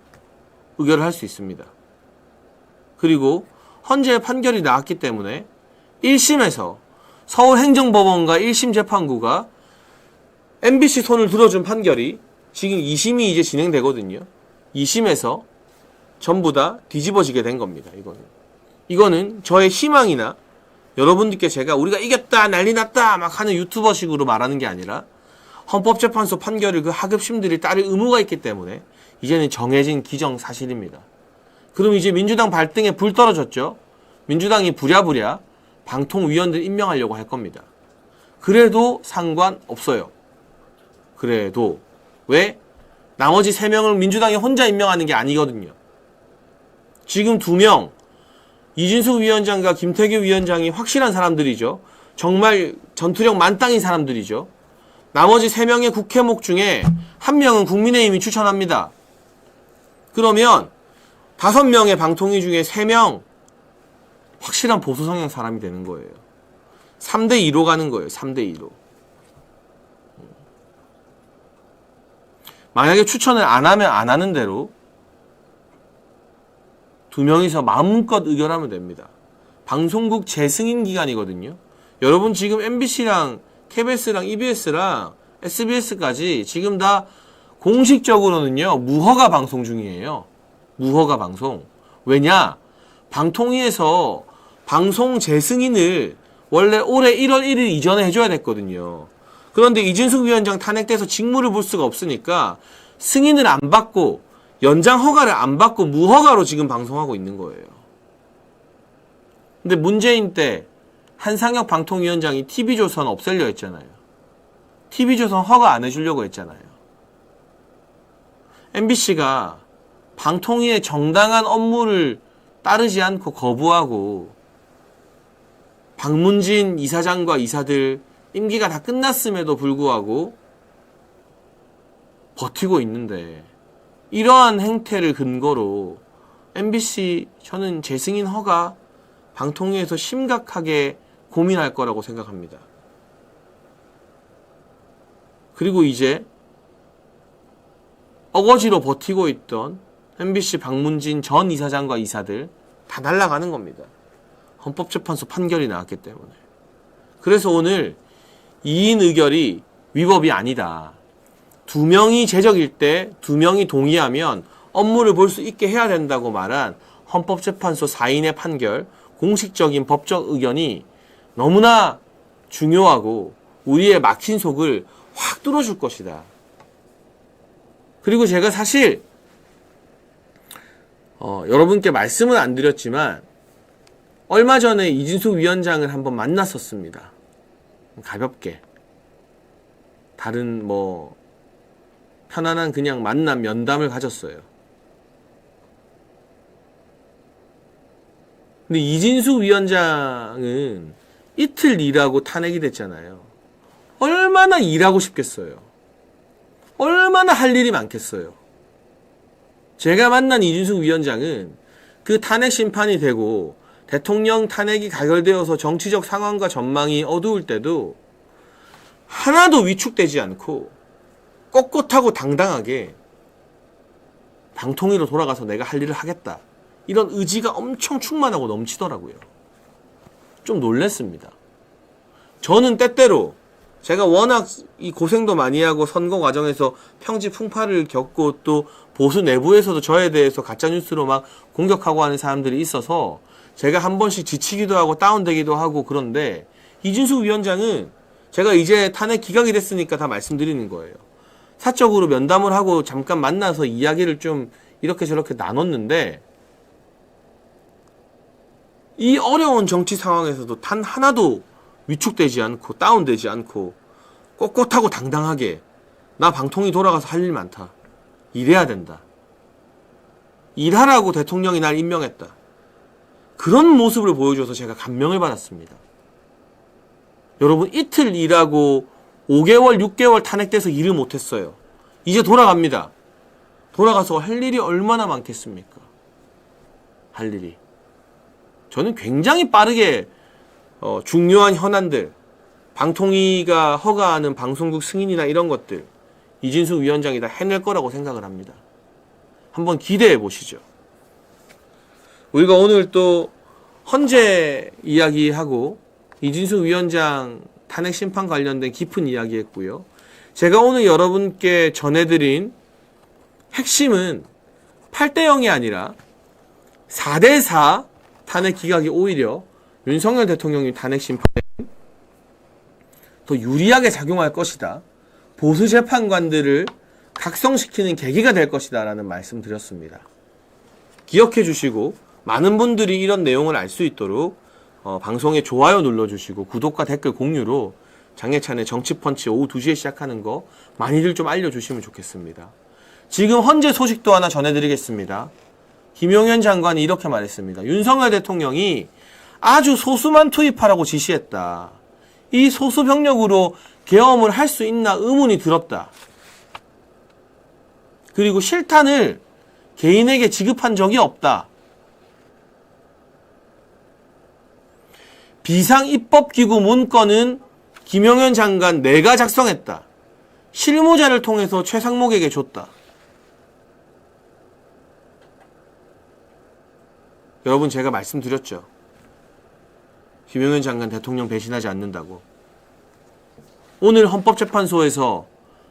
의결을 할 수 있습니다. 그리고 헌재의 판결이 나왔기 때문에 1심에서 서울행정법원과 1심 재판부가 MBC 손을 들어준 판결이 지금 2심이 이제 진행되거든요. 2심에서 전부 다 뒤집어지게 된 겁니다. 이거는 저의 희망이나 여러분들께 제가 우리가 이겼다 난리 났다 막 하는 유튜버식으로 말하는 게 아니라 헌법재판소 판결을 그 하급심들이 따를 의무가 있기 때문에 이제는 정해진 기정사실입니다. 그럼 이제 민주당 발등에 불 떨어졌죠. 민주당이 부랴부랴 방통위원들 임명하려고 할 겁니다. 그래도 상관없어요. 그래도 왜? 나머지 3명을 민주당이 혼자 임명하는 게 아니거든요. 지금 2명 이진숙 위원장과 김태규 위원장이 확실한 사람들이죠. 정말 전투력 만땅인 사람들이죠. 나머지 3명의 국회목 중에 1명은 국민의힘이 추천합니다. 그러면 5명의 방통위 중에 3명 확실한 보수 성향 사람이 되는 거예요. 3대2로 가는 거예요. 3대2로. 만약에 추천을 안 하면 안 하는 대로 2명이서 마음껏 의결하면 됩니다. 방송국 재승인 기간이거든요. 여러분 지금 MBC랑 KBS랑 EBS랑 SBS까지 지금 다 공식적으로는요 무허가 방송 중이에요. 무허가 방송. 왜냐? 방통위에서 방송 재승인을 원래 올해 1월 1일 이전에 해줘야 됐거든요. 그런데 이진숙 위원장 탄핵돼서 직무를 볼 수가 없으니까 승인을 안 받고 연장 허가를 안 받고 무허가로 지금 방송하고 있는 거예요. 근데 문재인 때 한상혁 방통위원장이 TV조선 없애려 했잖아요. TV조선 허가 안 해주려고 했잖아요. MBC가 방통위의 정당한 업무를 따르지 않고 거부하고 박문진 이사장과 이사들 임기가 다 끝났음에도 불구하고 버티고 있는데, 이러한 행태를 근거로 MBC 저는 재승인 허가 방통위에서 심각하게 고민할 거라고 생각합니다. 그리고 이제 어거지로 버티고 있던 MBC 박문진 전 이사장과 이사들 다 날아가는 겁니다. 헌법재판소 판결이 나왔기 때문에. 그래서 오늘 2인 의결이 위법이 아니다. 2명이 제적일 때 2명이 동의하면 업무를 볼 수 있게 해야 된다고 말한 헌법재판소 4인의 판결, 공식적인 법적 의견이 너무나 중요하고 우리의 막힌 속을 확 뚫어줄 것이다. 그리고 제가 사실 여러분께 말씀은 안 드렸지만 얼마 전에 이진숙 위원장을 한번 만났었습니다. 가볍게. 다른 편안한 그냥 만남, 면담을 가졌어요. 근데 이진숙 위원장은 이틀 일하고 탄핵이 됐잖아요. 얼마나 일하고 싶겠어요. 얼마나 할 일이 많겠어요. 제가 만난 이진숙 위원장은 그 탄핵 심판이 되고 대통령 탄핵이 가결되어서 정치적 상황과 전망이 어두울 때도 하나도 위축되지 않고 꼿꼿하고 당당하게 방통위로 돌아가서 내가 할 일을 하겠다. 이런 의지가 엄청 충만하고 넘치더라고요. 좀 놀랬습니다. 저는 때때로 제가 워낙 이 고생도 많이 하고 선거 과정에서 평지 풍파를 겪고 또 보수 내부에서도 저에 대해서 가짜뉴스로 막 공격하고 하는 사람들이 있어서 제가 한 번씩 지치기도 하고 다운되기도 하고 그런데 이진숙 위원장은 제가 이제 탄핵 기각이 됐으니까 다 말씀드리는 거예요. 사적으로 면담을 하고 잠깐 만나서 이야기를 좀 이렇게 저렇게 나눴는데 이 어려운 정치 상황에서도 단 하나도 위축되지 않고 다운되지 않고 꼿꼿하고 당당하게 나 방통위 돌아가서 할 일 많다. 일해야 된다. 일하라고 대통령이 날 임명했다. 그런 모습을 보여줘서 제가 감명을 받았습니다. 여러분 이틀 일하고 5개월, 6개월 탄핵돼서 일을 못했어요. 이제 돌아갑니다. 돌아가서 할 일이 얼마나 많겠습니까? 할 일이. 저는 굉장히 빠르게 중요한 현안들, 방통위가 허가하는 방송국 승인이나 이런 것들 이진숙 위원장이 다 해낼 거라고 생각을 합니다. 한번 기대해 보시죠. 우리가 오늘 또 헌재 이야기하고 이진숙 위원장 탄핵 심판 관련된 깊은 이야기 했고요. 제가 오늘 여러분께 전해드린 핵심은 8대0이 아니라 4대4 탄핵 기각이 오히려 윤석열 대통령이 탄핵 심판에 더 유리하게 작용할 것이다. 보수 재판관들을 각성시키는 계기가 될 것이다 라는 말씀 드렸습니다. 기억해 주시고 많은 분들이 이런 내용을 알 수 있도록 방송에 좋아요 눌러주시고 구독과 댓글 공유로 장예찬의 정치펀치 오후 2시에 시작하는 거 많이들 좀 알려주시면 좋겠습니다. 지금 헌재 소식도 하나 전해드리겠습니다. 김용현 장관이 이렇게 말했습니다. 윤석열 대통령이 아주 소수만 투입하라고 지시했다. 이 소수 병력으로 계엄을 할 수 있나 의문이 들었다. 그리고 실탄을 개인에게 지급한 적이 없다. 비상입법기구 문건은 김용현 장관 내가 작성했다. 실무자를 통해서 최상목에게 줬다. 여러분 제가 말씀드렸죠. 김용현 장관 대통령 배신하지 않는다고. 오늘 헌법재판소에서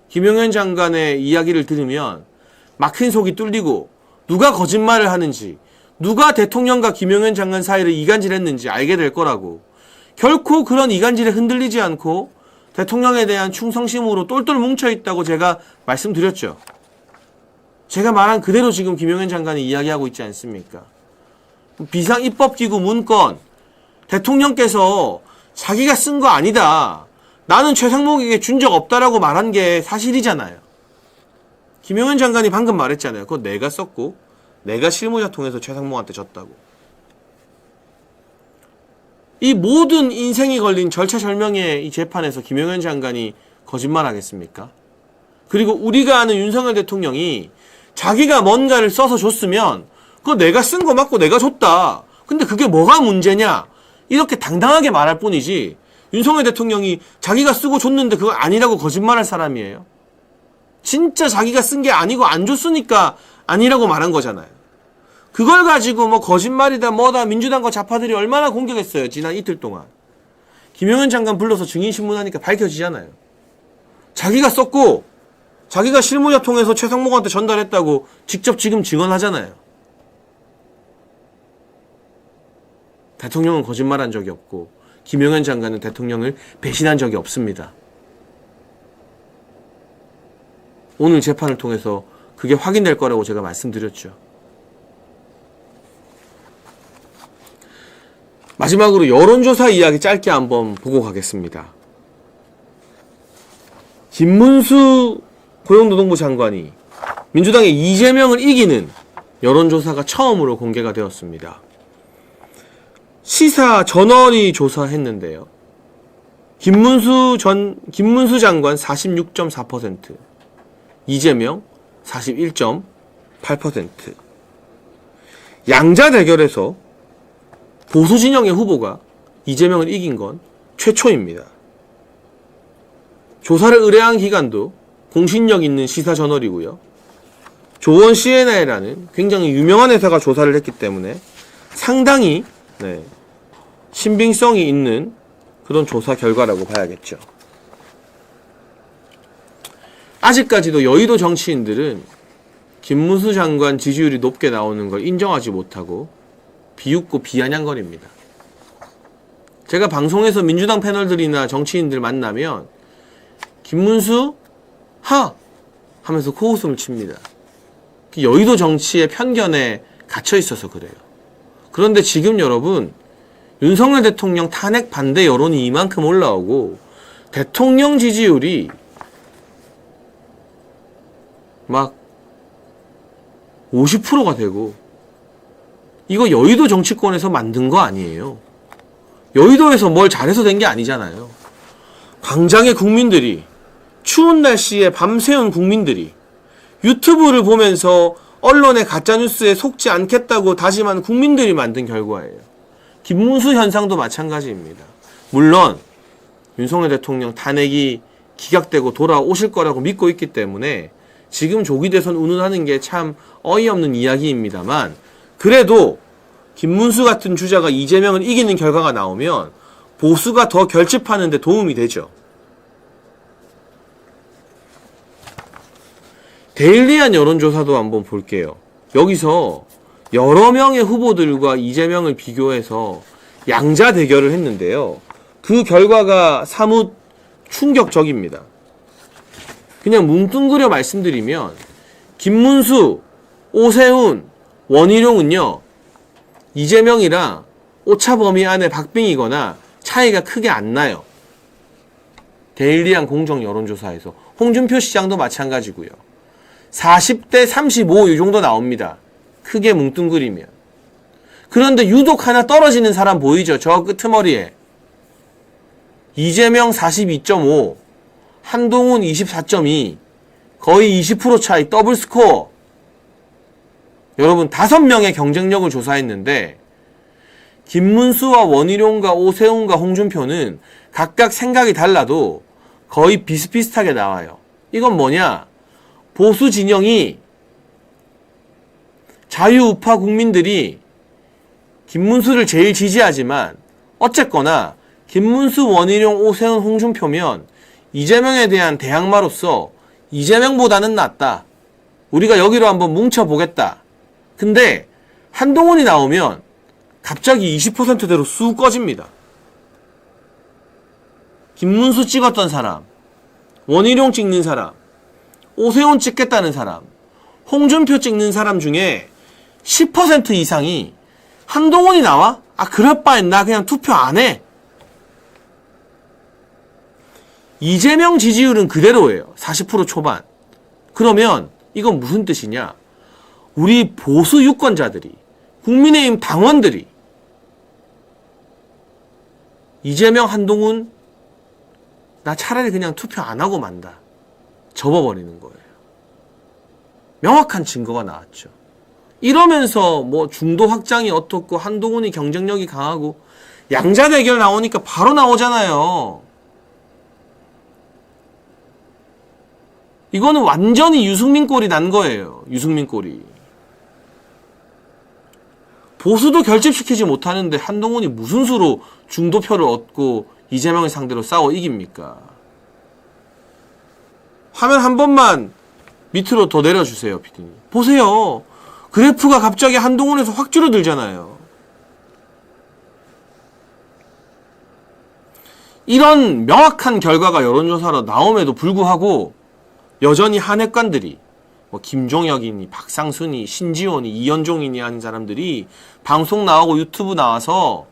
김용현 장관의 이야기를 들으면 막힌 속이 뚫리고 누가 거짓말을 하는지 누가 대통령과 김용현 장관 사이를 이간질했는지 알게 될 거라고. 결코 그런 이간질에 흔들리지 않고 대통령에 대한 충성심으로 똘똘 뭉쳐있다고 제가 말씀드렸죠. 제가 말한 그대로 지금 김용현 장관이 이야기하고 있지 않습니까? 비상입법기구 문건, 대통령께서 자기가 쓴 거 아니다. 나는 최상목에게 준 적 없다라고 말한 게 사실이잖아요. 김용현 장관이 방금 말했잖아요. 그거 내가 썼고 내가 실무자 통해서 최상목한테 줬다고. 이 모든 인생이 걸린 절차절명의 이 재판에서 김용현 장관이 거짓말하겠습니까? 그리고 우리가 아는 윤석열 대통령이 자기가 뭔가를 써서 줬으면 그거 내가 쓴 거 맞고 내가 줬다. 근데 그게 뭐가 문제냐? 이렇게 당당하게 말할 뿐이지 윤석열 대통령이 자기가 쓰고 줬는데 그거 아니라고 거짓말할 사람이에요. 진짜 자기가 쓴 게 아니고 안 줬으니까 아니라고 말한 거잖아요. 그걸 가지고 뭐 거짓말이다 뭐다 민주당과 좌파들이 얼마나 공격했어요. 지난 이틀 동안. 김용현 장관 불러서 증인신문하니까 밝혀지잖아요. 자기가 썼고 자기가 실무자 통해서 최상목한테 전달했다고 직접 지금 증언하잖아요. 대통령은 거짓말한 적이 없고 김용현 장관은 대통령을 배신한 적이 없습니다. 오늘 재판을 통해서 그게 확인될 거라고 제가 말씀드렸죠. 마지막으로 여론조사 이야기 짧게 한번 보고 가겠습니다. 김문수 고용노동부 장관이 민주당의 이재명을 이기는 여론조사가 처음으로 공개가 되었습니다. 시사 전원이 조사했는데요. 김문수 장관 46.4%, 이재명 41.8%. 양자 대결에서 보수 진영의 후보가 이재명을 이긴 건 최초입니다. 조사를 의뢰한 기관도 공신력 있는 시사 저널이고요. 조원 CNI라는 굉장히 유명한 회사가 조사를 했기 때문에 상당히 신빙성이 있는 그런 조사 결과라고 봐야겠죠. 아직까지도 여의도 정치인들은 김문수 장관 지지율이 높게 나오는 걸 인정하지 못하고 비웃고 비아냥거립니다. 제가 방송에서 민주당 패널들이나 정치인들 만나면 김문수 하! 하면서 코웃음을 칩니다. 여의도 정치의 편견에 갇혀 있어서 그래요. 그런데 지금 여러분, 윤석열 대통령 탄핵 반대 여론이 이만큼 올라오고 대통령 지지율이 막 50%가 되고 이거 여의도 정치권에서 만든 거 아니에요. 여의도에서 뭘 잘해서 된 게 아니잖아요. 광장의 국민들이, 추운 날씨에 밤새운 국민들이 유튜브를 보면서 언론의 가짜뉴스에 속지 않겠다고 다짐한 국민들이 만든 결과예요. 김문수 현상도 마찬가지입니다. 물론 윤석열 대통령 탄핵이 기각되고 돌아오실 거라고 믿고 있기 때문에 지금 조기 대선 운운하는 게 참 어이없는 이야기입니다만, 그래도 김문수 같은 주자가 이재명을 이기는 결과가 나오면 보수가 더 결집하는 데 도움이 되죠. 데일리한 여론조사도 한번 볼게요. 여기서 여러 명의 후보들과 이재명을 비교해서 양자 대결을 했는데요. 그 결과가 사뭇 충격적입니다. 그냥 뭉뚱그려 말씀드리면 김문수, 오세훈, 원희룡은요, 이재명이랑 오차 범위 안에 박빙이거나 차이가 크게 안 나요. 데일리한 공정 여론조사에서. 홍준표 시장도 마찬가지고요. 40대 35 이 정도 나옵니다. 크게 뭉뚱그리면. 그런데 유독 하나 떨어지는 사람 보이죠? 저 끄트머리에. 이재명 42.5, 한동훈 24.2, 거의 20% 차이, 더블 스코어. 여러분, 5명의 경쟁력을 조사했는데 김문수와 원희룡과 오세훈과 홍준표는 각각 생각이 달라도 거의 비슷비슷하게 나와요. 이건 뭐냐? 보수 진영이, 자유우파 국민들이 김문수를 제일 지지하지만 어쨌거나 김문수, 원희룡, 오세훈, 홍준표면 이재명에 대한 대항마로서 이재명보다는 낫다. 우리가 여기로 한번 뭉쳐보겠다. 근데 한동훈이 나오면 갑자기 20%대로 쑥 꺼집니다. 김문수 찍었던 사람, 원희룡 찍는 사람, 오세훈 찍겠다는 사람, 홍준표 찍는 사람 중에 10% 이상이 한동훈이 나와? 아, 그럴 바엔 나 그냥 투표 안 해. 이재명 지지율은 그대로예요. 40% 초반. 그러면 이건 무슨 뜻이냐? 우리 보수 유권자들이, 국민의힘 당원들이 이재명, 한동훈 나 차라리 그냥 투표 안 하고 만다. 접어버리는 거예요. 명확한 증거가 나왔죠. 이러면서 뭐 중도 확장이 어떻고 한동훈이 경쟁력이 강하고 양자 대결 나오니까 바로 나오잖아요. 이거는 완전히 유승민 꼴이 난 거예요. 유승민 꼴이. 보수도 결집시키지 못하는데 한동훈이 무슨 수로 중도표를 얻고 이재명을 상대로 싸워 이깁니까? 화면 한 번만 밑으로 더 내려주세요, 피디님. 보세요. 그래프가 갑자기 한동훈에서 확 줄어들잖아요. 이런 명확한 결과가 여론조사로 나옴에도 불구하고 여전히 한핵관들이 뭐 김종혁이니 박상순이 신지원이 이현종이니 하는 사람들이 방송 나오고 유튜브 나와서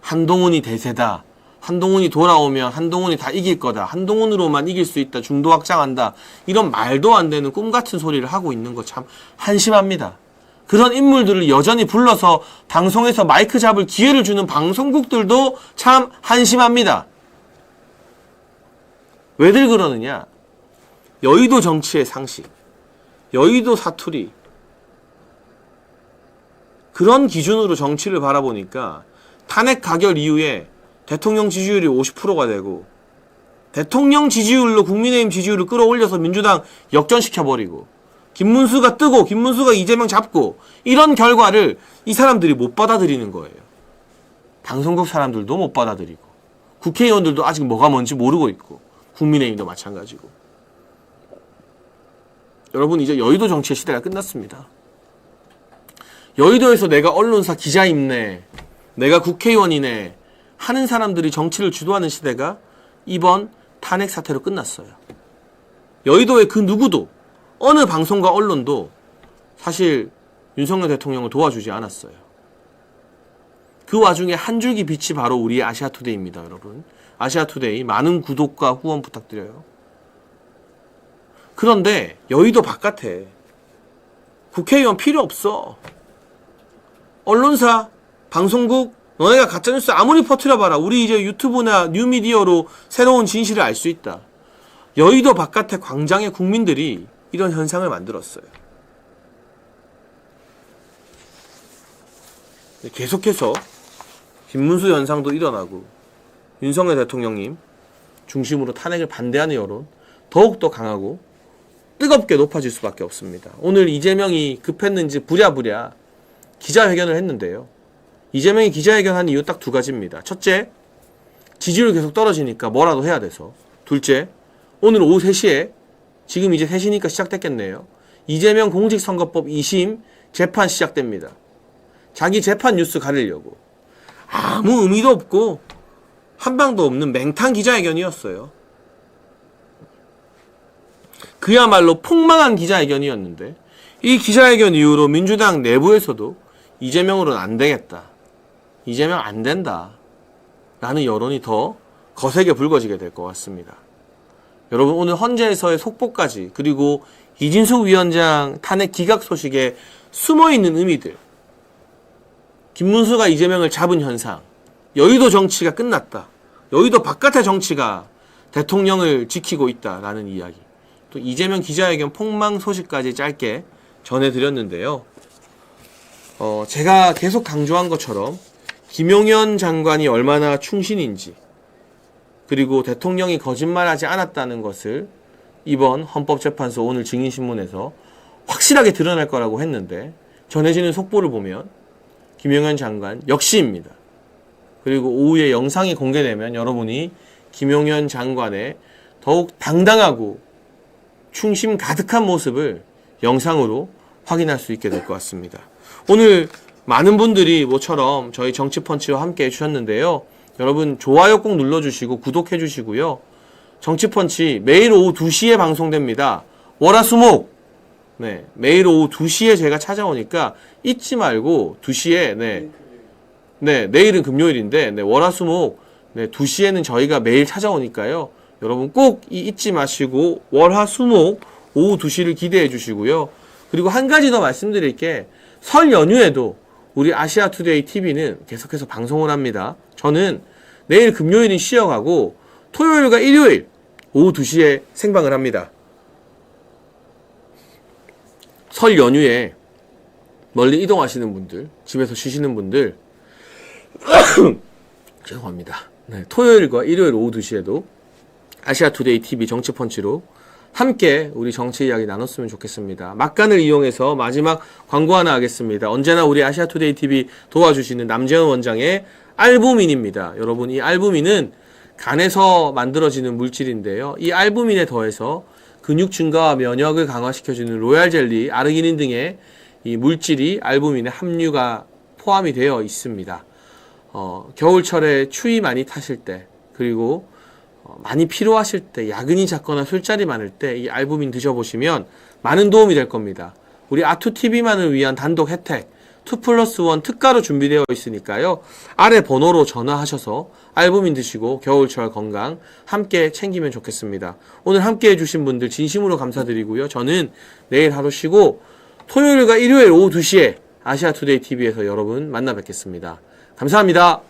한동훈이 대세다. 한동훈이 돌아오면 한동훈이 다 이길 거다. 한동훈으로만 이길 수 있다. 중도 확장한다. 이런 말도 안 되는 꿈 같은 소리를 하고 있는 거 참 한심합니다. 그런 인물들을 여전히 불러서 방송에서 마이크 잡을 기회를 주는 방송국들도 참 한심합니다. 왜들 그러느냐? 여의도 정치의 상식, 여의도 사투리, 그런 기준으로 정치를 바라보니까 탄핵 가결 이후에 대통령 지지율이 50%가 되고 대통령 지지율로 국민의힘 지지율을 끌어올려서 민주당 역전시켜버리고 김문수가 뜨고 김문수가 이재명 잡고 이런 결과를 이 사람들이 못 받아들이는 거예요. 방송국 사람들도 못 받아들이고 국회의원들도 아직 뭐가 뭔지 모르고 있고 국민의힘도 마찬가지고. 여러분, 이제 여의도 정치의 시대가 끝났습니다. 여의도에서 내가 언론사 기자임네, 내가 국회의원이네 하는 사람들이 정치를 주도하는 시대가 이번 탄핵 사태로 끝났어요. 여의도의 그 누구도, 어느 방송과 언론도 사실 윤석열 대통령을 도와주지 않았어요. 그 와중에 한 줄기 빛이 바로 우리의 아시아투데이입니다, 여러분. 아시아투데이 많은 구독과 후원 부탁드려요. 그런데 여의도 바깥에 국회의원 필요 없어. 언론사, 방송국, 너네가 가짜뉴스 아무리 퍼뜨려봐라. 우리 이제 유튜브나 뉴미디어로 새로운 진실을 알 수 있다. 여의도 바깥의 광장의 국민들이 이런 현상을 만들었어요. 계속해서 김문수 현상도 일어나고 윤석열 대통령님 중심으로 탄핵을 반대하는 여론 더욱더 강하고 뜨겁게 높아질 수밖에 없습니다. 오늘 이재명이 급했는지 부랴부랴 기자회견을 했는데요. 이재명이 기자회견한 이유 딱 두 가지입니다. 첫째, 지지율 계속 떨어지니까 뭐라도 해야 돼서. 둘째, 오늘 오후 3시에, 지금 이제 3시니까 시작됐겠네요. 이재명 공직선거법 2심 재판 시작됩니다. 자기 재판 뉴스 가리려고. 아무 의미도 없고 한방도 없는 맹탕 기자회견이었어요. 그야말로 폭망한 기자회견이었는데 이 기자회견 이후로 민주당 내부에서도 이재명으로는 안 되겠다. 이재명 안 된다. 라는 여론이 더 거세게 불거지게 될 것 같습니다. 여러분, 오늘 헌재에서의 속보까지 그리고 이진숙 위원장 탄핵 기각 소식에 숨어있는 의미들, 김문수가 이재명을 잡은 현상, 여의도 정치가 끝났다. 여의도 바깥의 정치가 대통령을 지키고 있다라는 이야기, 또 이재명 기자회견 폭망 소식까지 짧게 전해드렸는데요. 제가 계속 강조한 것처럼 김용현 장관이 얼마나 충신인지, 그리고 대통령이 거짓말하지 않았다는 것을 이번 헌법재판소 오늘 증인신문에서 확실하게 드러날 거라고 했는데, 전해지는 속보를 보면 김용현 장관 역시입니다. 그리고 오후에 영상이 공개되면 여러분이 김용현 장관의 더욱 당당하고 충심 가득한 모습을 영상으로 확인할 수 있게 될 것 같습니다. 오늘 많은 분들이 모처럼 저희 정치펀치와 함께 해주셨는데요. 여러분, 좋아요 꼭 눌러주시고 구독해주시고요. 정치펀치 매일 오후 2시에 방송됩니다. 월화수목 네, 매일 오후 2시에 제가 찾아오니까 잊지 말고 2시에 네, 내일은 금요일인데 월화수목 2시에는 저희가 매일 찾아오니까요. 여러분 꼭 잊지 마시고 월화수목 오후 2시를 기대해 주시고요. 그리고 한 가지 더 말씀드릴 게 설 연휴에도 우리 아시아투데이 TV는 계속해서 방송을 합니다. 저는 내일 금요일은 쉬어가고 토요일과 일요일 오후 2시에 생방을 합니다. 설 연휴에 멀리 이동하시는 분들, 집에서 쉬시는 분들 죄송합니다. 네, 토요일과 일요일 오후 2시에도 아시아투데이 TV 정치펀치로 함께 우리 정치 이야기 나눴으면 좋겠습니다. 막간을 이용해서 마지막 광고 하나 하겠습니다. 언제나 우리 아시아투데이 TV 도와주시는 남재현 원장의 알부민입니다. 여러분, 이 알부민은 간에서 만들어지는 물질인데요. 이 알부민에 더해서 근육 증가와 면역을 강화시켜주는 로얄 젤리, 아르기닌 등의 이 물질이 알부민에 함유가 포함이 되어 있습니다. 겨울철에 추위 많이 타실 때, 그리고 많이 피로하실 때, 야근이 잦거나 술자리 많을 때 이 알부민 드셔보시면 많은 도움이 될 겁니다. 우리 아투TV만을 위한 단독 혜택 2+1 특가로 준비되어 있으니까요. 아래 번호로 전화하셔서 알부민 드시고 겨울철 건강 함께 챙기면 좋겠습니다. 오늘 함께 해주신 분들 진심으로 감사드리고요. 저는 내일 하루 쉬고 토요일과 일요일 오후 2시에 아시아투데이 TV에서 여러분 만나 뵙겠습니다. 감사합니다.